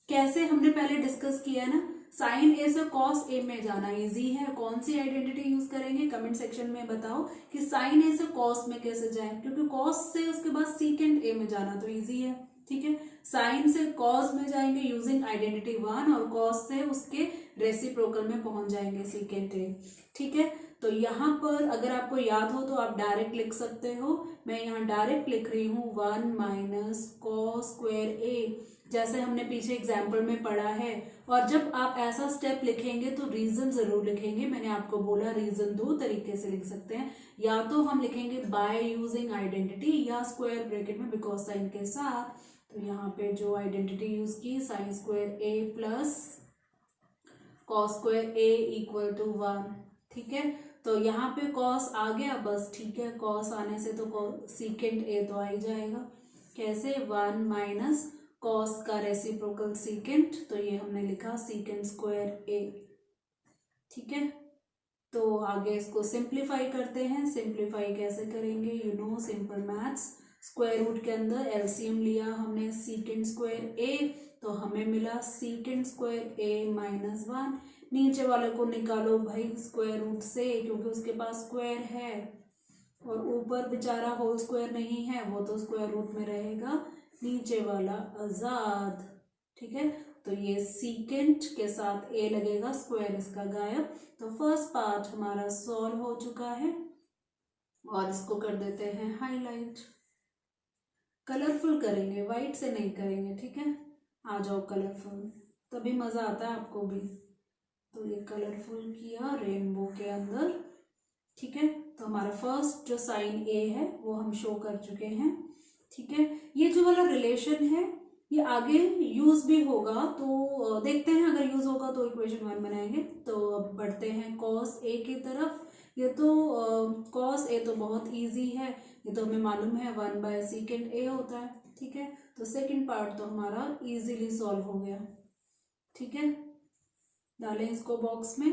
कैसे? हमने पहले डिस्कस किया है ना, साइन ए से कॉस ए में जाना इजी है। कौन सी आइडेंटिटी यूज करेंगे? कमेंट सेक्शन में बताओ कि साइन ए से कॉस में कैसे जाए, क्योंकि कॉस से उसके बाद सीकेंट ए में जाना तो इजी है। ठीक है, साइन से कॉस में जाएंगे यूजिंग आइडेंटिटी 1, और कॉस से उसके रेसिप्रोकल में पहुंच जाएंगे सीकेंट ए। ठीक है, तो यहाँ पर अगर आपको याद हो तो आप डायरेक्ट लिख सकते हो। मैं यहाँ डायरेक्ट लिख रही हूँ 1 माइनस कॉस स्क्वायर ए, जैसे हमने पीछे एग्जाम्पल में पढ़ा है। और जब आप ऐसा स्टेप लिखेंगे तो रीजन जरूर लिखेंगे। मैंने आपको बोला रीजन 2 तरीके से लिख सकते हैं, या तो हम लिखेंगे बाय यूजिंग आइडेंटिटी, या स्क्वायर ब्रैकेट में बिकॉज साइन के साथ। तो यहाँ पे जो आइडेंटिटी यूज की, sine square A plus cos square A equal to 1। ठीक है, तो यहाँ पे कॉस आ गया, बस ठीक है, कॉस आने से तो सीकेंट ए तो आ ही जाएगा। कैसे? 1 माइनस कॉस का रेसिप्रोकल सीकेंट, तो ये हमने लिखा सीकेंट स्क्वायर ए। ठीक है, तो आगे इसको सिंप्लीफाई करते हैं। सिंप्लीफाई कैसे करेंगे? You know simple maths, square root के अंदर एलसीएम लिया हमने सीकेंट स्क्वायर ए, तो हमें मिला सीकेंट स्क्वायर ए माइनस 1। नीचे वाले को निकालो भाई स्क्वायर रूट से, क्योंकि उसके पास स्क्वायर है, और ऊपर बेचारा होल स्क्वायर नहीं है, वो तो स्क्वायर रूट में रहेगा, नीचे वाला आजाद। ठीक है, तो ये सीकेंट के साथ ए लगेगा, स्क्वायर इसका गायब। तो फर्स्ट पार्ट हमारा सॉल्व हो चुका है, और इसको कर देते हैं हाईलाइट। कलरफुल करेंगे, वाइट से नहीं करेंगे। ठीक है, आ जाओ कलरफुल, तभी मजा आता है आपको भी। तो ये कलरफुल किया रेनबो के अंदर। ठीक है, तो हमारा फर्स्ट जो साइन ए है वो हम शो कर चुके हैं। ठीक है, ये जो वाला रिलेशन है ये आगे यूज भी होगा, तो देखते हैं, अगर यूज होगा तो इक्वेशन 1 बनाएंगे। तो अब बढ़ते हैं कॉस ए की तरफ। ये तो कॉस ए तो बहुत इजी है, ये तो हमें मालूम है 1 बाय सीकेंट ए होता है। ठीक है, तो सेकंड पार्ट तो हमारा इजीली सॉल्व हो गया। ठीक है, डालें इसको बॉक्स में।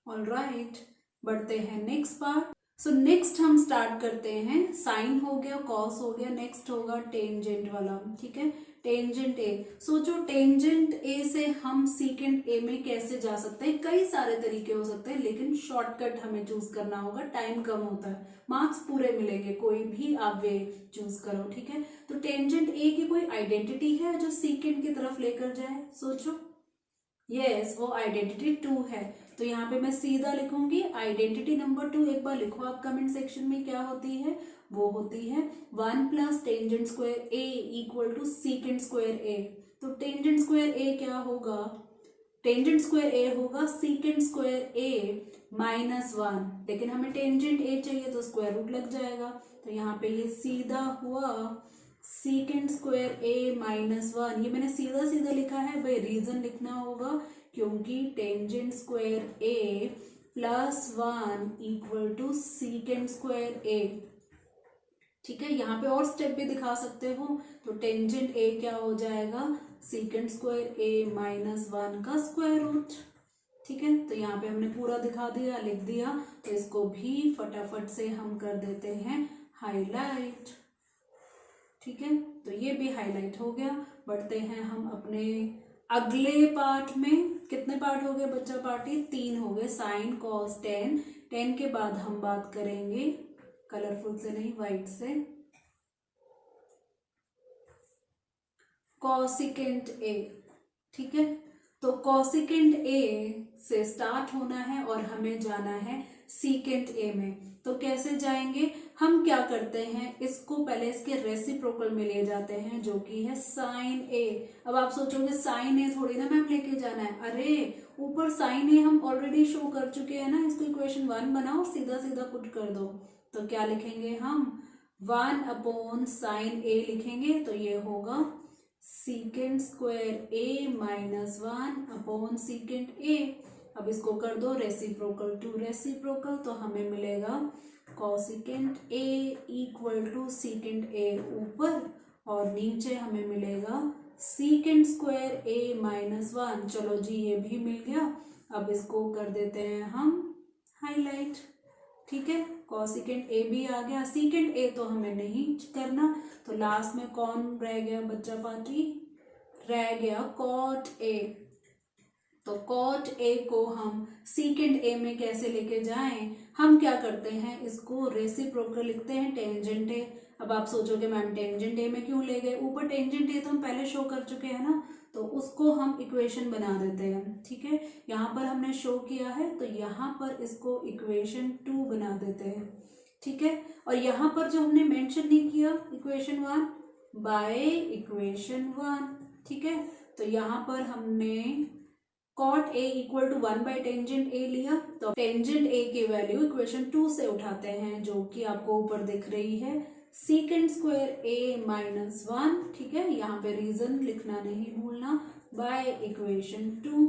ऑलराइट, बढ़ते हैं नेक्स्ट पार्ट। सो नेक्स्ट हम स्टार्ट करते हैं, साइन हो गया, कॉस हो गया, नेक्स्ट होगा टेंजेंट वाला। ठीक है, टेंजेंट ए। सोचो टेंजेंट ए से हम सीकेंट ए में कैसे जा सकते हैं? कई सारे तरीके हो सकते हैं, लेकिन शॉर्टकट हमें चूज करना होगा, टाइम कम होता है, मार्क्स पूरे मिलेंगे, कोई भी आप वे चूज करो। ठीक है, तो टेंजेंट ए की कोई आइडेंटिटी है जो सीकेंट की तरफ लेकर जाए? सोचो, यस, वो आइडेंटिटी 2 है। तो यहाँ पे मैं सीधा लिखूंगी आइडेंटिटी नंबर 2। एक बार लिखो आप कमेंट सेक्शन में, क्या होती है? वो होती है 1 plus tangent square A equal to secant square A. तो टेंजेंट स्क्वायर ए क्या होगा? टेंजेंट स्क्वायर ए होगा सीकेंट स्क्वायर ए माइनस 1, लेकिन हमें टेंजेंट ए चाहिए तो स्क्वायर रूट लग जाएगा। तो यहाँ पे ये सीधा हुआ सीकेंट स्क्वायर ए माइनस 1। ये मैंने सीधा सीधा लिखा है भाई, रीजन लिखना होगा, क्योंकि tangent square A plus 1 equal to secant square A. ठीक है, यहाँ पे और स्टेप भी दिखा सकते हो, तो टेंजेंट ए क्या हो जाएगा? सीकेंट स्क्वायर ए माइनस 1 का स्क्वायर रूट। ठीक है, तो यहाँ पे हमने पूरा दिखा दिया, लिख दिया। तो इसको भी फटाफट से हम कर देते हैं हाईलाइट। ठीक है, तो ये भी हाईलाइट हो गया। बढ़ते हैं हम अपने अगले पार्ट में। कितने पार्ट हो गए बच्चा? पार्टी 3 हो गए, साइन कॉस टेन। 10 के बाद हम बात करेंगे कलरफुल से नहीं, वाइट से, कॉसिकेंट ए। ठीक है, तो कॉसिकेंट ए से स्टार्ट होना है और हमें जाना है सीकेंट ए में। तो कैसे जाएंगे, हम क्या करते हैं, इसको पहले इसके रेसिप्रोकल में ले जाते हैं जो कि है साइन ए। अब आप सोचोगे साइन ए थोड़ी ना मैम लेके जाना है, अरे ऊपर साइन ए हम ऑलरेडी शो कर चुके हैं ना, इसको इक्वेशन 1 बनाओ, सीधा सीधा पुट कर दो। तो क्या लिखेंगे हम, 1 साइन ए लिखेंगे, तो ये होगा secant square A minus 1 secant A. अब इसको कर दो रेसिप्रोकल टू रेसिप्रोकल, तो हमें मिलेगा cosecant A equal to secant A ऊपर, और नीचे हमें मिलेगा सीकेंट स्क्वायर ए माइनस 1। चलो जी ये भी मिल गया। अब इसको कर देते हैं हम हाईलाइट, ठीक है, कॉसिकेंट ए भी आ गया, सीकेंट ए तो हमें नहीं करना, तो लास्ट में कौन रह गया बच्चा पार्टी, रह गया कॉट ए। तो कॉट ए को हम सीकेंट ए में कैसे लेके जाएं, हम क्या करते हैं, इसको रेसिप्रोकल लिखते हैं टेंजेंट ए। अब आप सोचोगे मैम टेंजेंट ए में क्यों ले गए, ऊपर टेंजेंट ए तो हम पहले शो कर चुके हैं ना, तो उसको हम इक्वेशन बना देते हैं, ठीक है, यहाँ पर हमने शो किया है तो यहाँ पर इसको इक्वेशन 2 बना देते हैं, ठीक है। और यहाँ पर जो हमने मेंशन नहीं किया इक्वेशन 1 बाय इक्वेशन 1, ठीक है, तो यहाँ पर हमने cot A equal to 1 by tangent A लिया, तो टेंजेंट ए की वैल्यू इक्वेशन 2 से उठाते हैं जो कि आपको ऊपर दिख रही है सीकेंट स्क्वायर ए माइनस 1, ठीक है, यहाँ पे रीजन लिखना नहीं भूलना, बाय इक्वेशन 2,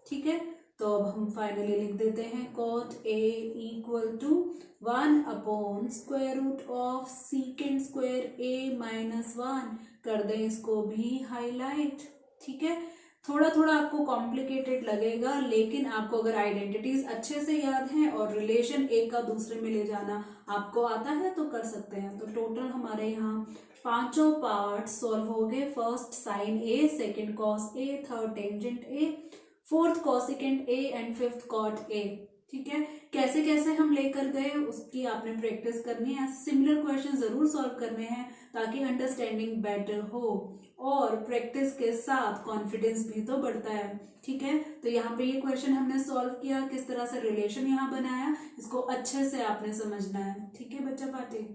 ठीक है। तो अब हम फाइनली लिख देते हैं cot A equal to 1 square root of secant square A minus 1, कर दें इसको भी हाईलाइट, ठीक है। थोड़ा थोड़ा आपको कॉम्प्लिकेटेड लगेगा, लेकिन आपको अगर आइडेंटिटीज अच्छे से याद हैं और रिलेशन एक का दूसरे में ले जाना आपको आता है तो कर सकते हैं। तो टोटल हमारे यहाँ 5 पार्ट सॉल्व हो गए, first sine A, second cos A, third tangent A, fourth cosecant A and fifth cot A, ठीक है। कैसे कैसे हम लेकर गए उसकी आपने प्रैक्टिस करनी है, सिमिलर क्वेश्चन जरूर सॉल्व करने हैं ताकि अंडरस्टैंडिंग बेटर हो, और प्रैक्टिस के साथ कॉन्फिडेंस भी तो बढ़ता है, ठीक है। तो यहाँ पे ये क्वेश्चन हमने सॉल्व किया, किस तरह से रिलेशन यहाँ बनाया, इसको अच्छे से आपने समझना है, ठीक है बच्चा पार्टी।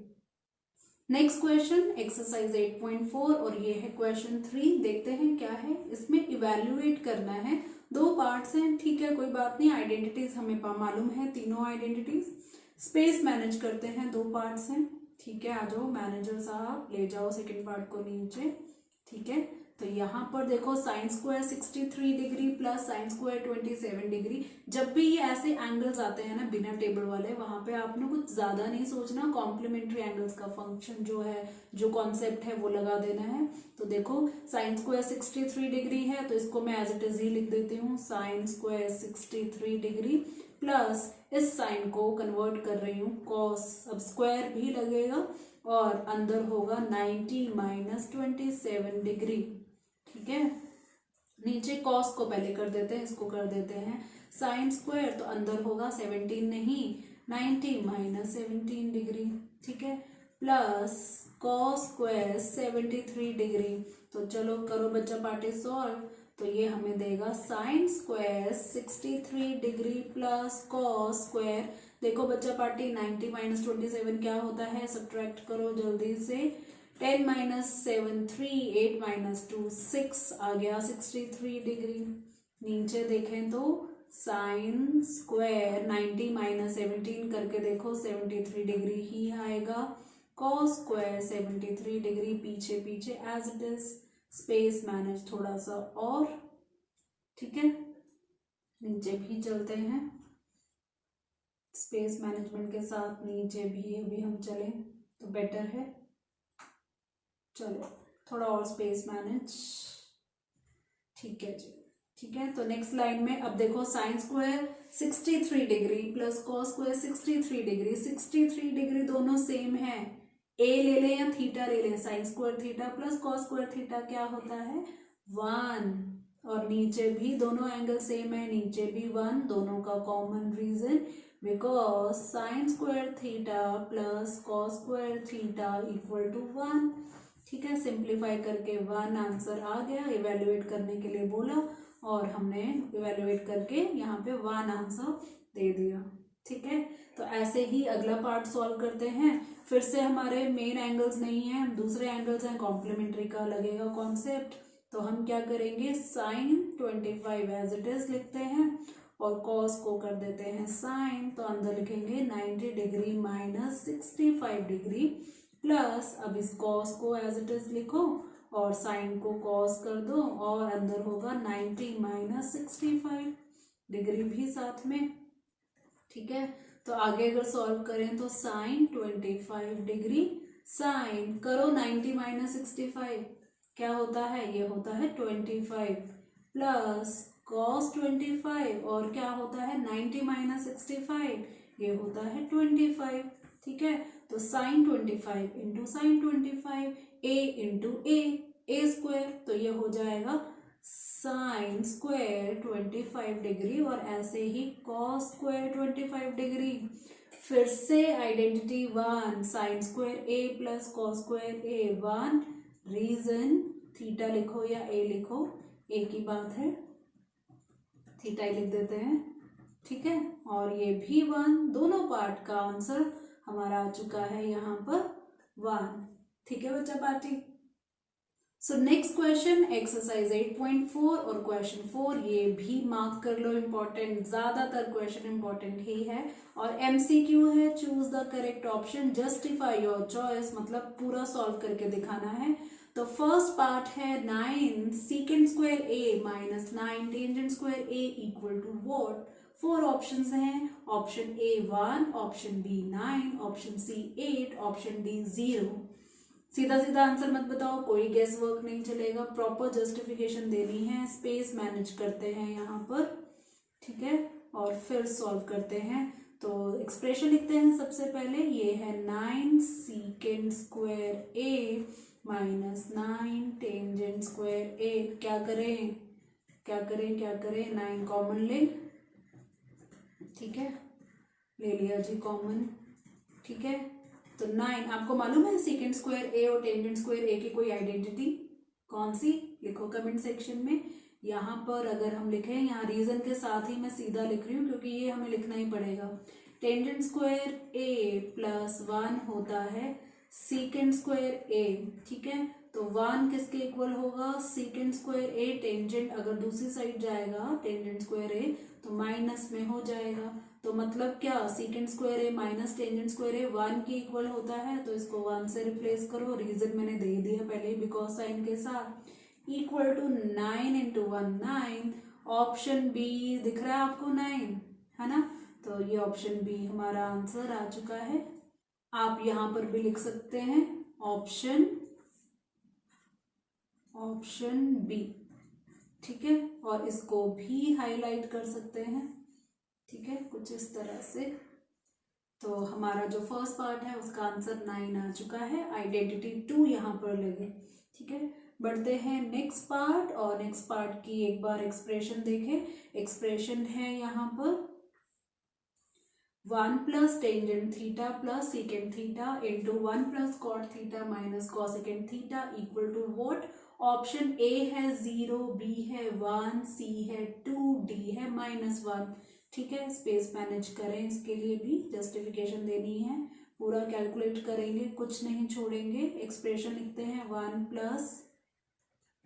नेक्स्ट क्वेश्चन एक्सरसाइज 8.4 और ये है क्वेश्चन 3, देखते हैं क्या है इसमें। इवैल्यूएट करना है, 2 पार्ट्स हैं, ठीक है, कोई बात नहीं, आइडेंटिटीज हमें मालूम है, तीनों आइडेंटिटीज। स्पेस मैनेज करते हैं, 2 पार्ट्स हैं, ठीक है, आ जाओ मैनेजर साहब, ले जाओ सेकेंड पार्ट को नीचे, ठीक है। तो यहाँ पर देखो sine square 63 degree plus sine square 27 degree, जब भी ये ऐसे एंगल्स आते हैं ना बिना टेबल वाले, वहां पे आपने कुछ ज्यादा नहीं सोचना, कॉम्प्लीमेंट्री एंगल्स का फंक्शन जो है, जो कॉन्सेप्ट है वो लगा देना है। तो देखो साइन स्क्वायर 63 डिग्री है, तो इसको मैं एज इट इज ही लिख देती हूँ, साइन स्क्वायर 63 डिग्री प्लस इस साइन को कन्वर्ट कर रही हूँ कॉस, अब स्क्वायर भी लगेगा और अंदर होगा 90 माइनस 27 डिग्री, ठीक है। नीचे कॉस को पहले कर देते हैं, इसको कर देते हैं साइन स्क्वायर, तो अंदर होगा 17 नहीं 90 माइनस 17 डिग्री, ठीक है, प्लस कॉस स्क्वायर 73 डिग्री। तो चलो करो बच्चा पार्टी सॉल्व, तो ये हमें देगा sine square 63 degree plus cos square, देखो बच्चा पार्टी 90 माइनस 27 क्या होता है, सब्ट्रैक्ट करो जल्दी से, 10 माइनस 7 3, 8 माइनस 2 6, आ गया 63 डिग्री। नीचे देखें तो साइन स्क्वायर 90 माइनस 17 करके देखो 73 डिग्री ही आएगा, कॉस स्क्वायर 73 डिग्री, पीछे पीछे as it is, space manage थोड़ा सा और, ठीक है, नीचे भी चलते हैं, स्पेस मैनेजमेंट के साथ नीचे भी अभी हम चलें तो बेटर है, चलो थोड़ा और स्पेस मैनेज, ठीक है जी, ठीक है। तो नेक्स्ट लाइन में अब देखो sine square 63 degree plus cos square 63 degree, 63 degree दोनों सेम है, ए ले लें या थीटा ले लें, sign square theta plus cos square theta क्या होता है 1, और नीचे भी दोनों एंगल सेम है, नीचे भी 1, दोनों का common reason because sine square theta plus cos square theta equal to 1, ठीक है। सिंप्लीफाई करके 1 आंसर आ गया, इवेल्युएट करने के लिए बोला और हमने इवेलुएट करके यहाँ पे 1 आंसर दे दिया। ठीक है, तो ऐसे ही अगला पार्ट सॉल्व करते हैं। फिर से हमारे मेन एंगल्स नहीं है, दूसरे एंगल्स हैं, कॉम्प्लीमेंट्री का लगेगा कॉन्सेप्ट। तो हम क्या करेंगे, साइन 25 एज इट इज लिखते हैं और कॉस को कर देते हैं साइन, तो अंदर लिखेंगे 90 डिग्री माइनस 65 डिग्री प्लस, अब इस कॉस को एज इट इज लिखो और साइन को कॉस कर दो और अंदर होगा 90 माइनस 65 डिग्री भी साथ में। ठीक है, तो आगे अगर सॉल्व करें तो साइन 25 डिग्री साइन करो 90 माइनस 65 क्या होता है, ये होता है 25 प्लस कॉस 25 और क्या होता है 90 माइनस 65 ये होता है 25। ठीक है, तो साइन 25 इंटू साइन 25 ए इंटू ए स्क्वायर, तो ये हो जाएगा साइन स्क्वायर 25 डिग्री और ऐसे ही कॉस स्क्वायर 25 डिग्री। फिर से identity 1, sign square A plus cos square A 1, reason theta लिखो या ए लिखो, ए की बात है, थीटा ही लिख देते हैं। ठीक है, और ये भी 1, दोनों पार्ट का आंसर हमारा आ चुका है यहाँ पर 1। ठीक है बच्चा party. So next question exercise 8.4 और क्वेश्चन 4, ये भी मार्क कर लो, इम्पोर्टेंट, ज्यादातर क्वेश्चन इम्पोर्टेंट ही है और एमसीक्यू है। Choose the correct option, justify your choice, मतलब पूरा सॉल्व करके दिखाना है। तो फर्स्ट पार्ट है 9 secant square A minus 9 tangent square A equal to what. 4 options हैं, option A 1, option B 9, option C 8, option D 0। सीधा सीधा आंसर मत बताओ, कोई गेस वर्क नहीं चलेगा, प्रॉपर जस्टिफिकेशन देनी है, स्पेस मैनेज करते हैं यहाँ पर। ठीक है, और फिर सॉल्व करते हैं। तो एक्सप्रेशन लिखते हैं सबसे पहले, ये है 9 secant square A minus 9 tangent square ए। क्या करें क्या करें क्या करें, 9 कॉमन ले, ठीक है, ले लिया जी कॉमन। ठीक है, तो 9, आपको मालूम है सीकेंड स्क्वायर ए और टेंजेंट स्क्वायर ए की कोई आइडेंटिटी कौन सी, लिखो कमेंट सेक्शन में। यहाँ पर अगर हम लिखें, यहाँ रीजन के साथ ही मैं सीधा लिख रही हूँ क्योंकि ये हमें लिखना ही पड़ेगा। टेंजेंट स्क्वायर ए प्लस 1 होता है सीकेंड स्क्वायर ए। ठीक है, तो 1 किसके इक्वल होगा, सीकेंड स्क्वायर ए, टेंजेंट अगर दूसरी साइड जाएगा टेंजेंट स्क्वायर ए तो माइनस में हो जाएगा। तो मतलब क्या, सीकेंड square A minus tangent square ए 1 के इक्वल होता है, तो इसको 1 से रिप्लेस करो, रीजन मैंने दे दिया पहले बिकॉज साइन के साथ, equal to 9 into 1 9। Option B दिख रहा है आपको 9, है ना, तो ये ऑप्शन बी हमारा आंसर आ चुका है। आप यहां पर भी लिख सकते हैं ऑप्शन बी। ठीक है, और इसको भी हाईलाइट कर सकते हैं। ठीक है, कुछ इस तरह से। तो हमारा जो फर्स्ट पार्ट है उसका आंसर 9 आ चुका है, आइडेंटिटी 2 यहाँ पर लगे। ठीक है, बढ़ते हैं नेक्स्ट पार्ट, और नेक्स्ट पार्ट की एक बार एक्सप्रेशन देखें। एक्सप्रेशन है यहाँ पर 1 plus tangent theta plus secant theta into 1 plus cot theta minus cosecant theta equal to what. Option A है 0, बी है 1, सी है 2, डी है -1। ठीक है, स्पेस मैनेज करें, इसके लिए भी जस्टिफिकेशन देनी है, पूरा कैलकुलेट करेंगे, कुछ नहीं छोड़ेंगे। एक्सप्रेशन लिखते हैं 1 plus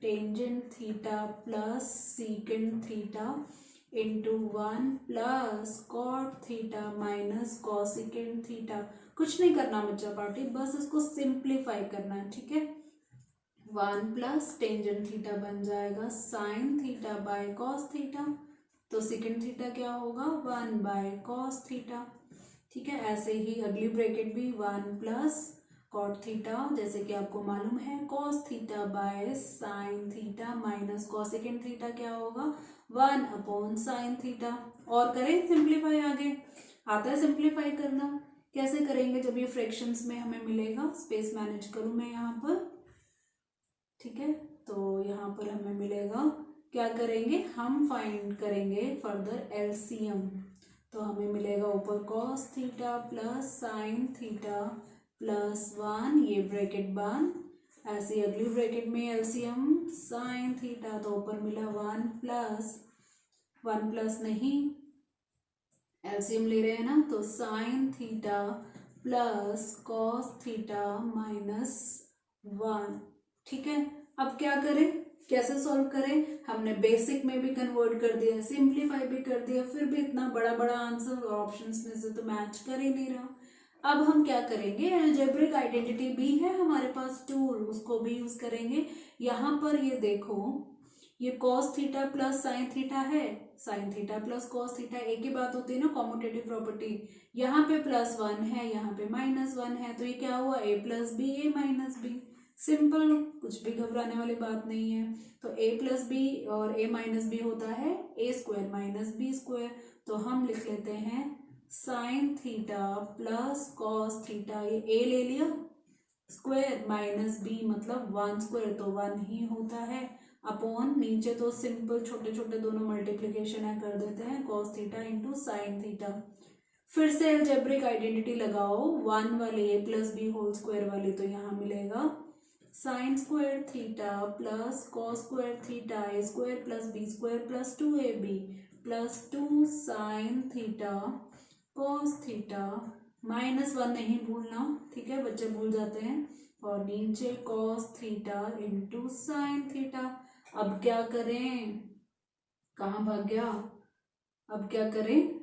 tangent theta plus secant theta into 1 plus cot theta minus cosecant theta. कुछ नहीं करना बच्चा पार्टी, बस इसको सिंप्लीफाई करना है। ठीक है, 1 प्लस टेंजेंट थीटा बन जाएगा sine theta by cos theta, तो सेकेंड थीटा क्या होगा 1 बाय कॉस थीटा। ठीक है, ऐसे ही अगली ब्रैकेट भी 1 प्लस कॉट थीटा, जैसे कि आपको मालूम है cos theta by sine theta minus cosecant theta क्या होगा 1 अपॉन साइन थीटा। और करें सिंप्लीफाई, आगे आता है सिंप्लीफाई करना, कैसे करेंगे जब ये फ्रैक्शंस में हमें मिलेगा, स्पेस मैनेज करूं मैं यहाँ पर। ठीक है, तो यहाँ पर हमें मिलेगा, क्या करेंगे हम फाइंड करेंगे फर्दर एलसीएम, तो हमें मिलेगा ऊपर cos theta plus sine theta plus 1, ये ब्रैकेट बंद, ऐसे अगली ब्रैकेट में एलसीएम साइन थीटा, तो ऊपर मिला 1 प्लस नहीं, एलसीएम ले रहे हैं ना, तो sign theta plus cos theta minus 1। ठीक है, अब क्या करें, कैसे सॉल्व करें? हमने बेसिक में भी कन्वर्ट कर दिया, सिंप्लीफाई भी कर दिया, फिर भी इतना बड़ा बड़ा आंसर ऑप्शंस में से तो मैच कर ही नहीं रहा। अब हम क्या करेंगे, अलजेब्रिक आइडेंटिटी भी है हमारे पास टूल, उसको भी यूज करेंगे। यहाँ पर ये देखो, ये cos theta plus sine theta है, sine theta plus cos theta एक ही बात होती है ना, कॉम्यूटेटिव प्रॉपर्टी। यहाँ पे +1 है, यहाँ पे -1 है, तो ये क्या हुआ, a plus B A minus B. Simple, कुछ भी घबराने वाली बात नहीं है। तो a प्लस बी और a माइनस बी होता है a² माइनस b²। तो हम लिख लेते हैं sign theta plus cos theta, ये a ले लिया, स्क्वायर माइनस b मतलब 1² तो 1 ही होता है, अपॉन नीचे तो सिंपल छोटे छोटे दोनों मल्टीप्लीकेशन है, कर देते हैं cos theta into sine theta. फिर से अलजेब्रिक आइडेंटिटी लगाओ, 1 वाली a plus B whole square वाली, तो यहाँ मिलेगा sine square theta plus cos square theta a² plus b² plus 2ab plus 2 sine theta cos theta -1 नहीं भूलना, ठीक है, बच्चे भूल जाते हैं, और नीचे cos theta into sine theta. अब क्या करें, कहाँ भाग गया, अब क्या करें,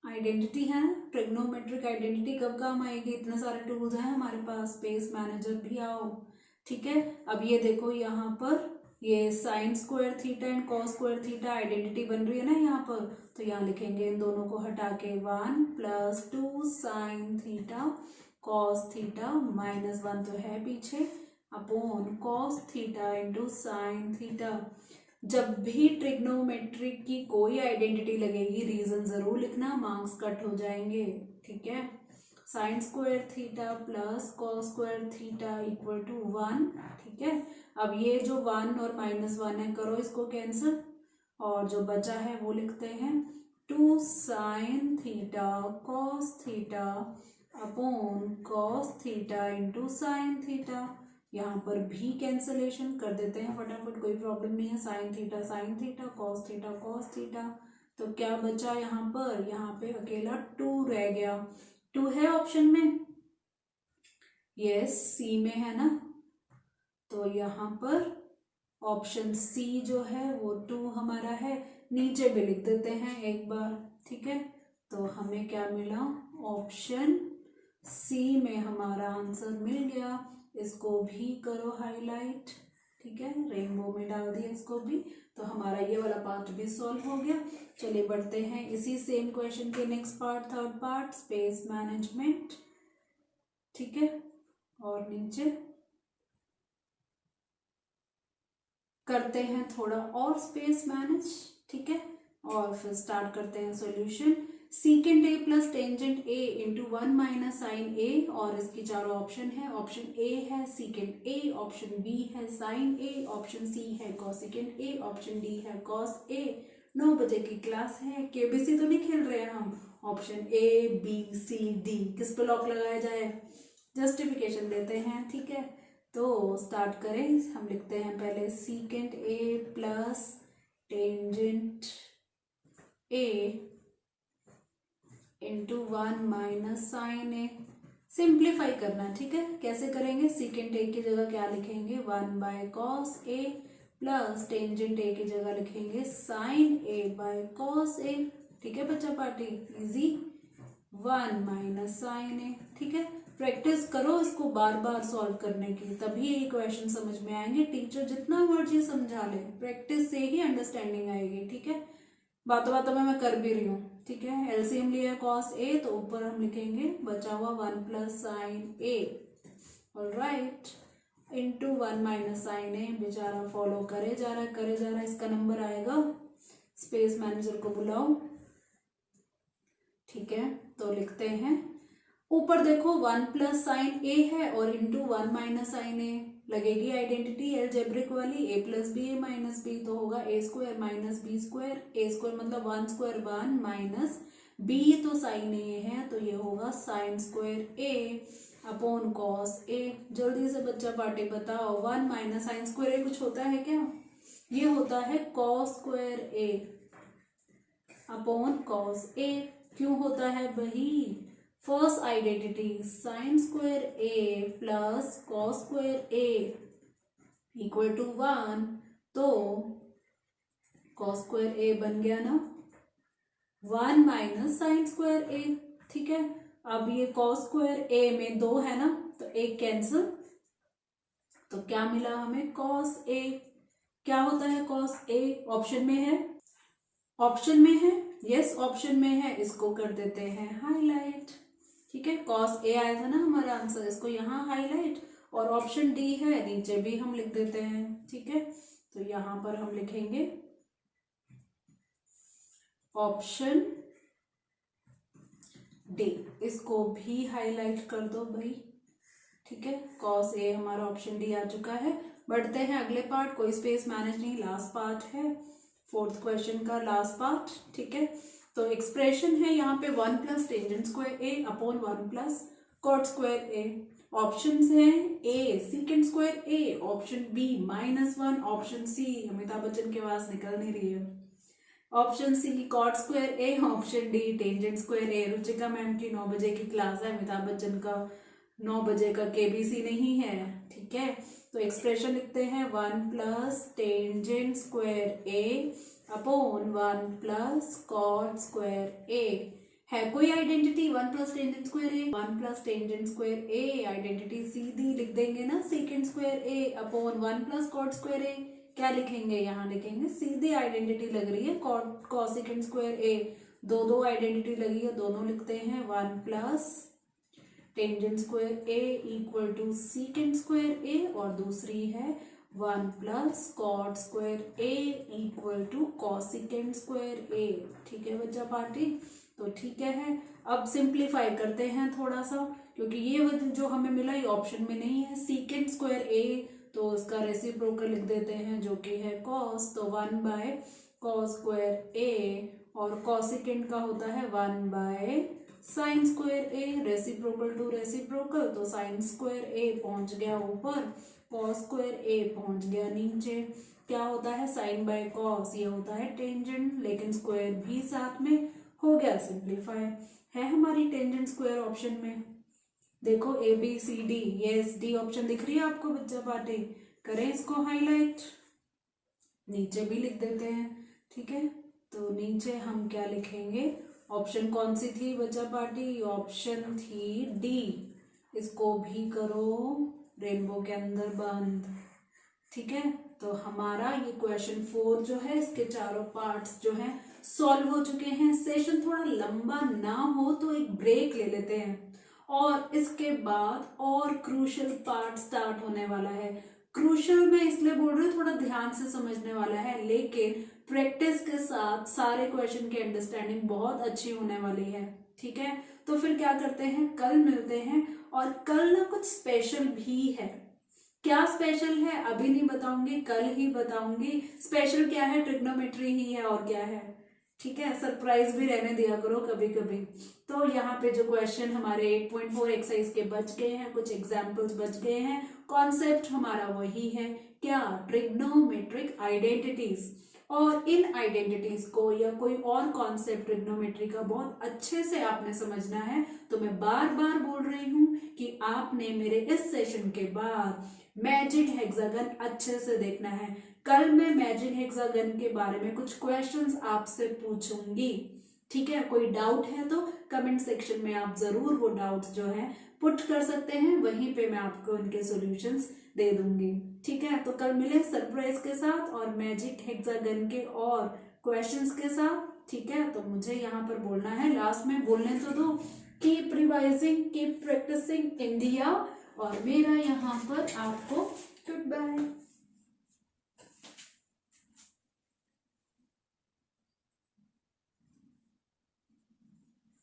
आइडेंटिटी है, ट्रिग्नोमेट्रिक आइडेंटिटी कब काम आएगी, इतने सारे टूल्स हैं हमारे पास, स्पेस मैनेजर भी आओ। ठीक है, अब ये देखो यहाँ पर ये sign square theta and cos square theta identity बन रही है ना यहाँ पर, तो यहाँ लिखेंगे इन दोनों को हटा के 1 plus 2 sine theta cos theta -1 तो है पीछे, upon cos theta into sine theta. जब भी ट्रिग्नोमेट्रिक की कोई आइडेंटिटी लगेगी रीजन जरूर लिखना, मार्क्स कट हो जाएंगे। ठीक है, sine square theta plus cos square theta equal to 1। ठीक है, अब ये जो 1 और -1 है, करो इसको कैंसिल, और जो बचा है वो लिखते हैं 2 sine theta cos theta upon cos theta into sine theta. यहाँ पर भी कैंसलेशन कर देते हैं फटाफट, कोई प्रॉब्लम नहीं है, साइन थीटा कॉस थीटा, तो क्या बचा यहाँ पर, यहाँ पे अकेला 2 रह गया। 2 है ऑप्शन में, यस सी में है ना, तो यहाँ पर ऑप्शन सी जो है वो 2 हमारा है, नीचे भी लिख देते हैं एक बार। ठीक है, तो हमें क्या मिला, ऑप्शन सी में हमारा आंसर मिल गया। इसको भी करो हाईलाइट, ठीक है, रेनबो में डाल दिया इसको भी, तो हमारा ये वाला पार्ट भी सॉल्व हो गया। चलिए बढ़ते हैं इसी सेम क्वेश्चन के next part, third part, space management. ठीक है, और नीचे करते हैं थोड़ा और स्पेस मैनेज। ठीक है, और फिर स्टार्ट करते हैं solution. Secant A plus tangent A into 1 minus sine A, और इसकी चारों ऑप्शन है, ऑप्शन ए है सीकेंट ए, ऑप्शन बी है साइन ए, ऑप्शन सी है कॉसिकेंट ए, ऑप्शन डी है कॉस ए। 9 बजे की क्लास है, केबीसी तो नहीं खेल रहे हैं हम, option A B C D किस पे लॉक लगाया जाए, जस्टिफिकेशन देते हैं। ठीक है, तो स्टार्ट करें, हम लिखते हैं पहले secant A plus tangent A into 1 minus sine A, simplify करना। ठीक है, कैसे करेंगे, सीकेंट ए की जगह क्या लिखेंगे, 1 by cos A plus tangent ए की जगह लिखेंगे sign A by cos A. ठीक है बच्चा पार्टी, इजी, 1 माइनस साइन ए। ठीक है, प्रैक्टिस करो इसको बार बार सॉल्व करने की, तभी ये क्वेश्चन समझ में आएंगे, टीचर जितना मर्जी समझा ले, प्रैक्टिस से ही अंडरस्टैंडिंग आएगी। ठीक है, बातों बातों में मैं कर भी रही हूँ। ठीक है, एलसीएम लिया कॉस ए, तो ऊपर हम लिखेंगे बचा हुआ 1 प्लस साइन ए, ऑलराइट, इंटू 1 माइनस साइन ए। बेचारा फॉलो करे जा रहा है, इसका नंबर आएगा, स्पेस मैनेजर को बुलाओ। ठीक है, तो लिखते हैं, ऊपर देखो 1 प्लस साइन ए है और इंटू 1 माइनस साइन ए, लगेगी आइडेंटिटी एलजेब्रिक वाली, a plus B A minus B, तो होगा a² माइनस b², a² मतलब 1² 1 माइनस b तो साइन ए है, तो ये होगा sine square A upon cos A. जल्दी से बच्चा पार्टी बताओ, 1 माइनस साइन स्क्वायर ए कुछ होता है क्या? ये होता है cos square A upon cos A. क्यों होता है भाई? First identity sine square A plus cos square A equal to 1, तो कॉस स्क्वायर ए बन गया ना 1 माइनस साइन स्क्वायर ए। ठीक है, अब ये कॉस स्क्वायर ए में 2 है ना, तो एक कैंसिल, तो क्या मिला हमें? Cos A. क्या होता है कॉस ए? ऑप्शन में है, ऑप्शन में है, यस ऑप्शन में है, इसको कर देते हैं हाईलाइट। ठीक है, कॉस ए आया था ना हमारा आंसर, इसको यहाँ हाईलाइट, और ऑप्शन डी है नीचे भी हम लिख देते हैं। ठीक है, तो यहाँ पर हम लिखेंगे ऑप्शन डी, इसको भी हाईलाइट कर दो भाई। ठीक है, कॉस ए हमारा ऑप्शन डी आ चुका है। बढ़ते हैं अगले पार्ट, कोई स्पेस मैनेज नहीं, लास्ट पार्ट है, 4th क्वेश्चन का लास्ट पार्ट। ठीक है, तो एक्सप्रेशन है यहाँ पे 1 plus tangent square A upon 1 plus cot square A. Options हैं A secant square A, option B -1, option C Amitabh Bachchan की आवाज निकल नहीं रही है, option C cot square A, option D tangent square A. Ruchika ma'am की 9 बजे की क्लास है, अमिताभ बच्चन का 9 बजे का केबीसी नहीं है। ठीक है, तो एक्सप्रेशन लिखते हैं 1 plus tangent square A upon 1 plus cot square ए। है कोई आइडेंटिटी 1 प्लस टेंजेंट स्क्वायर ए, 1 प्लस टेंजेंट स्क्वायर ए आइडेंटिटी सीधी लिख देंगे ना, second square A upon 1 plus cot square ए। क्या लिखेंगे? यहाँ लिखेंगे सीधी आइडेंटिटी लग रही है कॉसेकेंड स्क्वायर ए, दो आइडेंटिटी लगी है, दोनों लिखते हैं 1 plus tangent square A equal to secant square A, और दूसरी है 1 plus cot square A equal to cosecant square A. ठीक है बच्चा पार्टी, तो ठीक है। अब सिंप्लीफाई करते हैं थोड़ा सा, क्योंकि ये जो हमें मिला ये ऑप्शन में नहीं है। सीकेंड स्क्वायर ए तो उसका रेसिप्रोकल लिख देते हैं जो कि है कॉस, तो 1 बाय कॉस स्क्वायर ए, और कॉसिकेंड का होता है 1 by sine square A, reciprocal to reciprocal, तो साइन स्क्वायर ए पहुंच गया ऊपर, कॉस स्क्वायर ए पहुंच गया नीचे। क्या होता है? साइन बाय कॉस, ये होता है टेंजेंट, लेकिन स्क्वायर भी साथ में हो गया, सिंप्लीफाई है हमारी टेंजेंट स्क्वायर ऑप्शन में। देखो A B C D, yes D option दिख रही है आपको बच्चा पार्टी, करें इसको हाईलाइट, नीचे भी लिख देते हैं। ठीक है, तो नीचे हम क्या लिखेंगे? ऑप्शन कौन सी थी बच्चा पार्टी? ऑप्शन थी डी, इसको भी करो रेनबो के अंदर बंद। ठीक है, तो हमारा ये क्वेश्चन 4 जो है, इसके चारों पार्ट्स जो हैं सॉल्व हो चुके हैं। सेशन थोड़ा लंबा ना हो तो एक ब्रेक ले लेते हैं, और इसके बाद और क्रूशियल पार्ट स्टार्ट होने वाला है। क्रूशियल मैं इसलिए बोल रही हूँ, थोड़ा ध्यान से समझने वाला है, लेकिन प्रैक्टिस के साथ सारे क्वेश्चन की अंडरस्टैंडिंग बहुत अच्छी होने वाली है। ठीक है, तो फिर क्या करते हैं, कल मिलते हैं, और कल ना कुछ स्पेशल भी है। क्या स्पेशल है अभी नहीं बताऊंगी, कल ही बताऊंगी। स्पेशल क्या है? ट्रिग्नोमेट्री ही है, और क्या है? ठीक है, सरप्राइज भी रहने दिया करो कभी कभी। तो यहाँ पे जो क्वेश्चन हमारे 8.4 एक्सरसाइज के बच गए हैं, कुछ एग्जाम्पल्स बच गए हैं, कॉन्सेप्ट हमारा वही है, क्या? Trigonometric identities. और इन आइडेंटिटीज को या कोई और कॉन्सेप्ट ट्रिग्नोमेट्री का बहुत अच्छे से आपने समझना है। तो मैं बार बार बोल रही हूँ कि आपने मेरे इस सेशन के बाद मैजिक हेक्सागन अच्छे से देखना है। कल मैं मैजिक हेक्सागन के बारे में कुछ क्वेश्चंस आपसे पूछूंगी। ठीक है, कोई डाउट है तो कमेंट सेक्शन में आप जरूर वो डाउट्स जो है पुट कर सकते हैं, वहीं पे मैं आपको उनके सॉल्यूशंस दे दूंगी। ठीक है, तो कल मिले सरप्राइज के साथ और मैजिक हेक्सागन के और क्वेश्चंस के साथ। ठीक है, तो मुझे यहाँ पर बोलना है, लास्ट में बोलने तो दो, keep revising, keep practicing India. और मेरा यहाँ पर आपको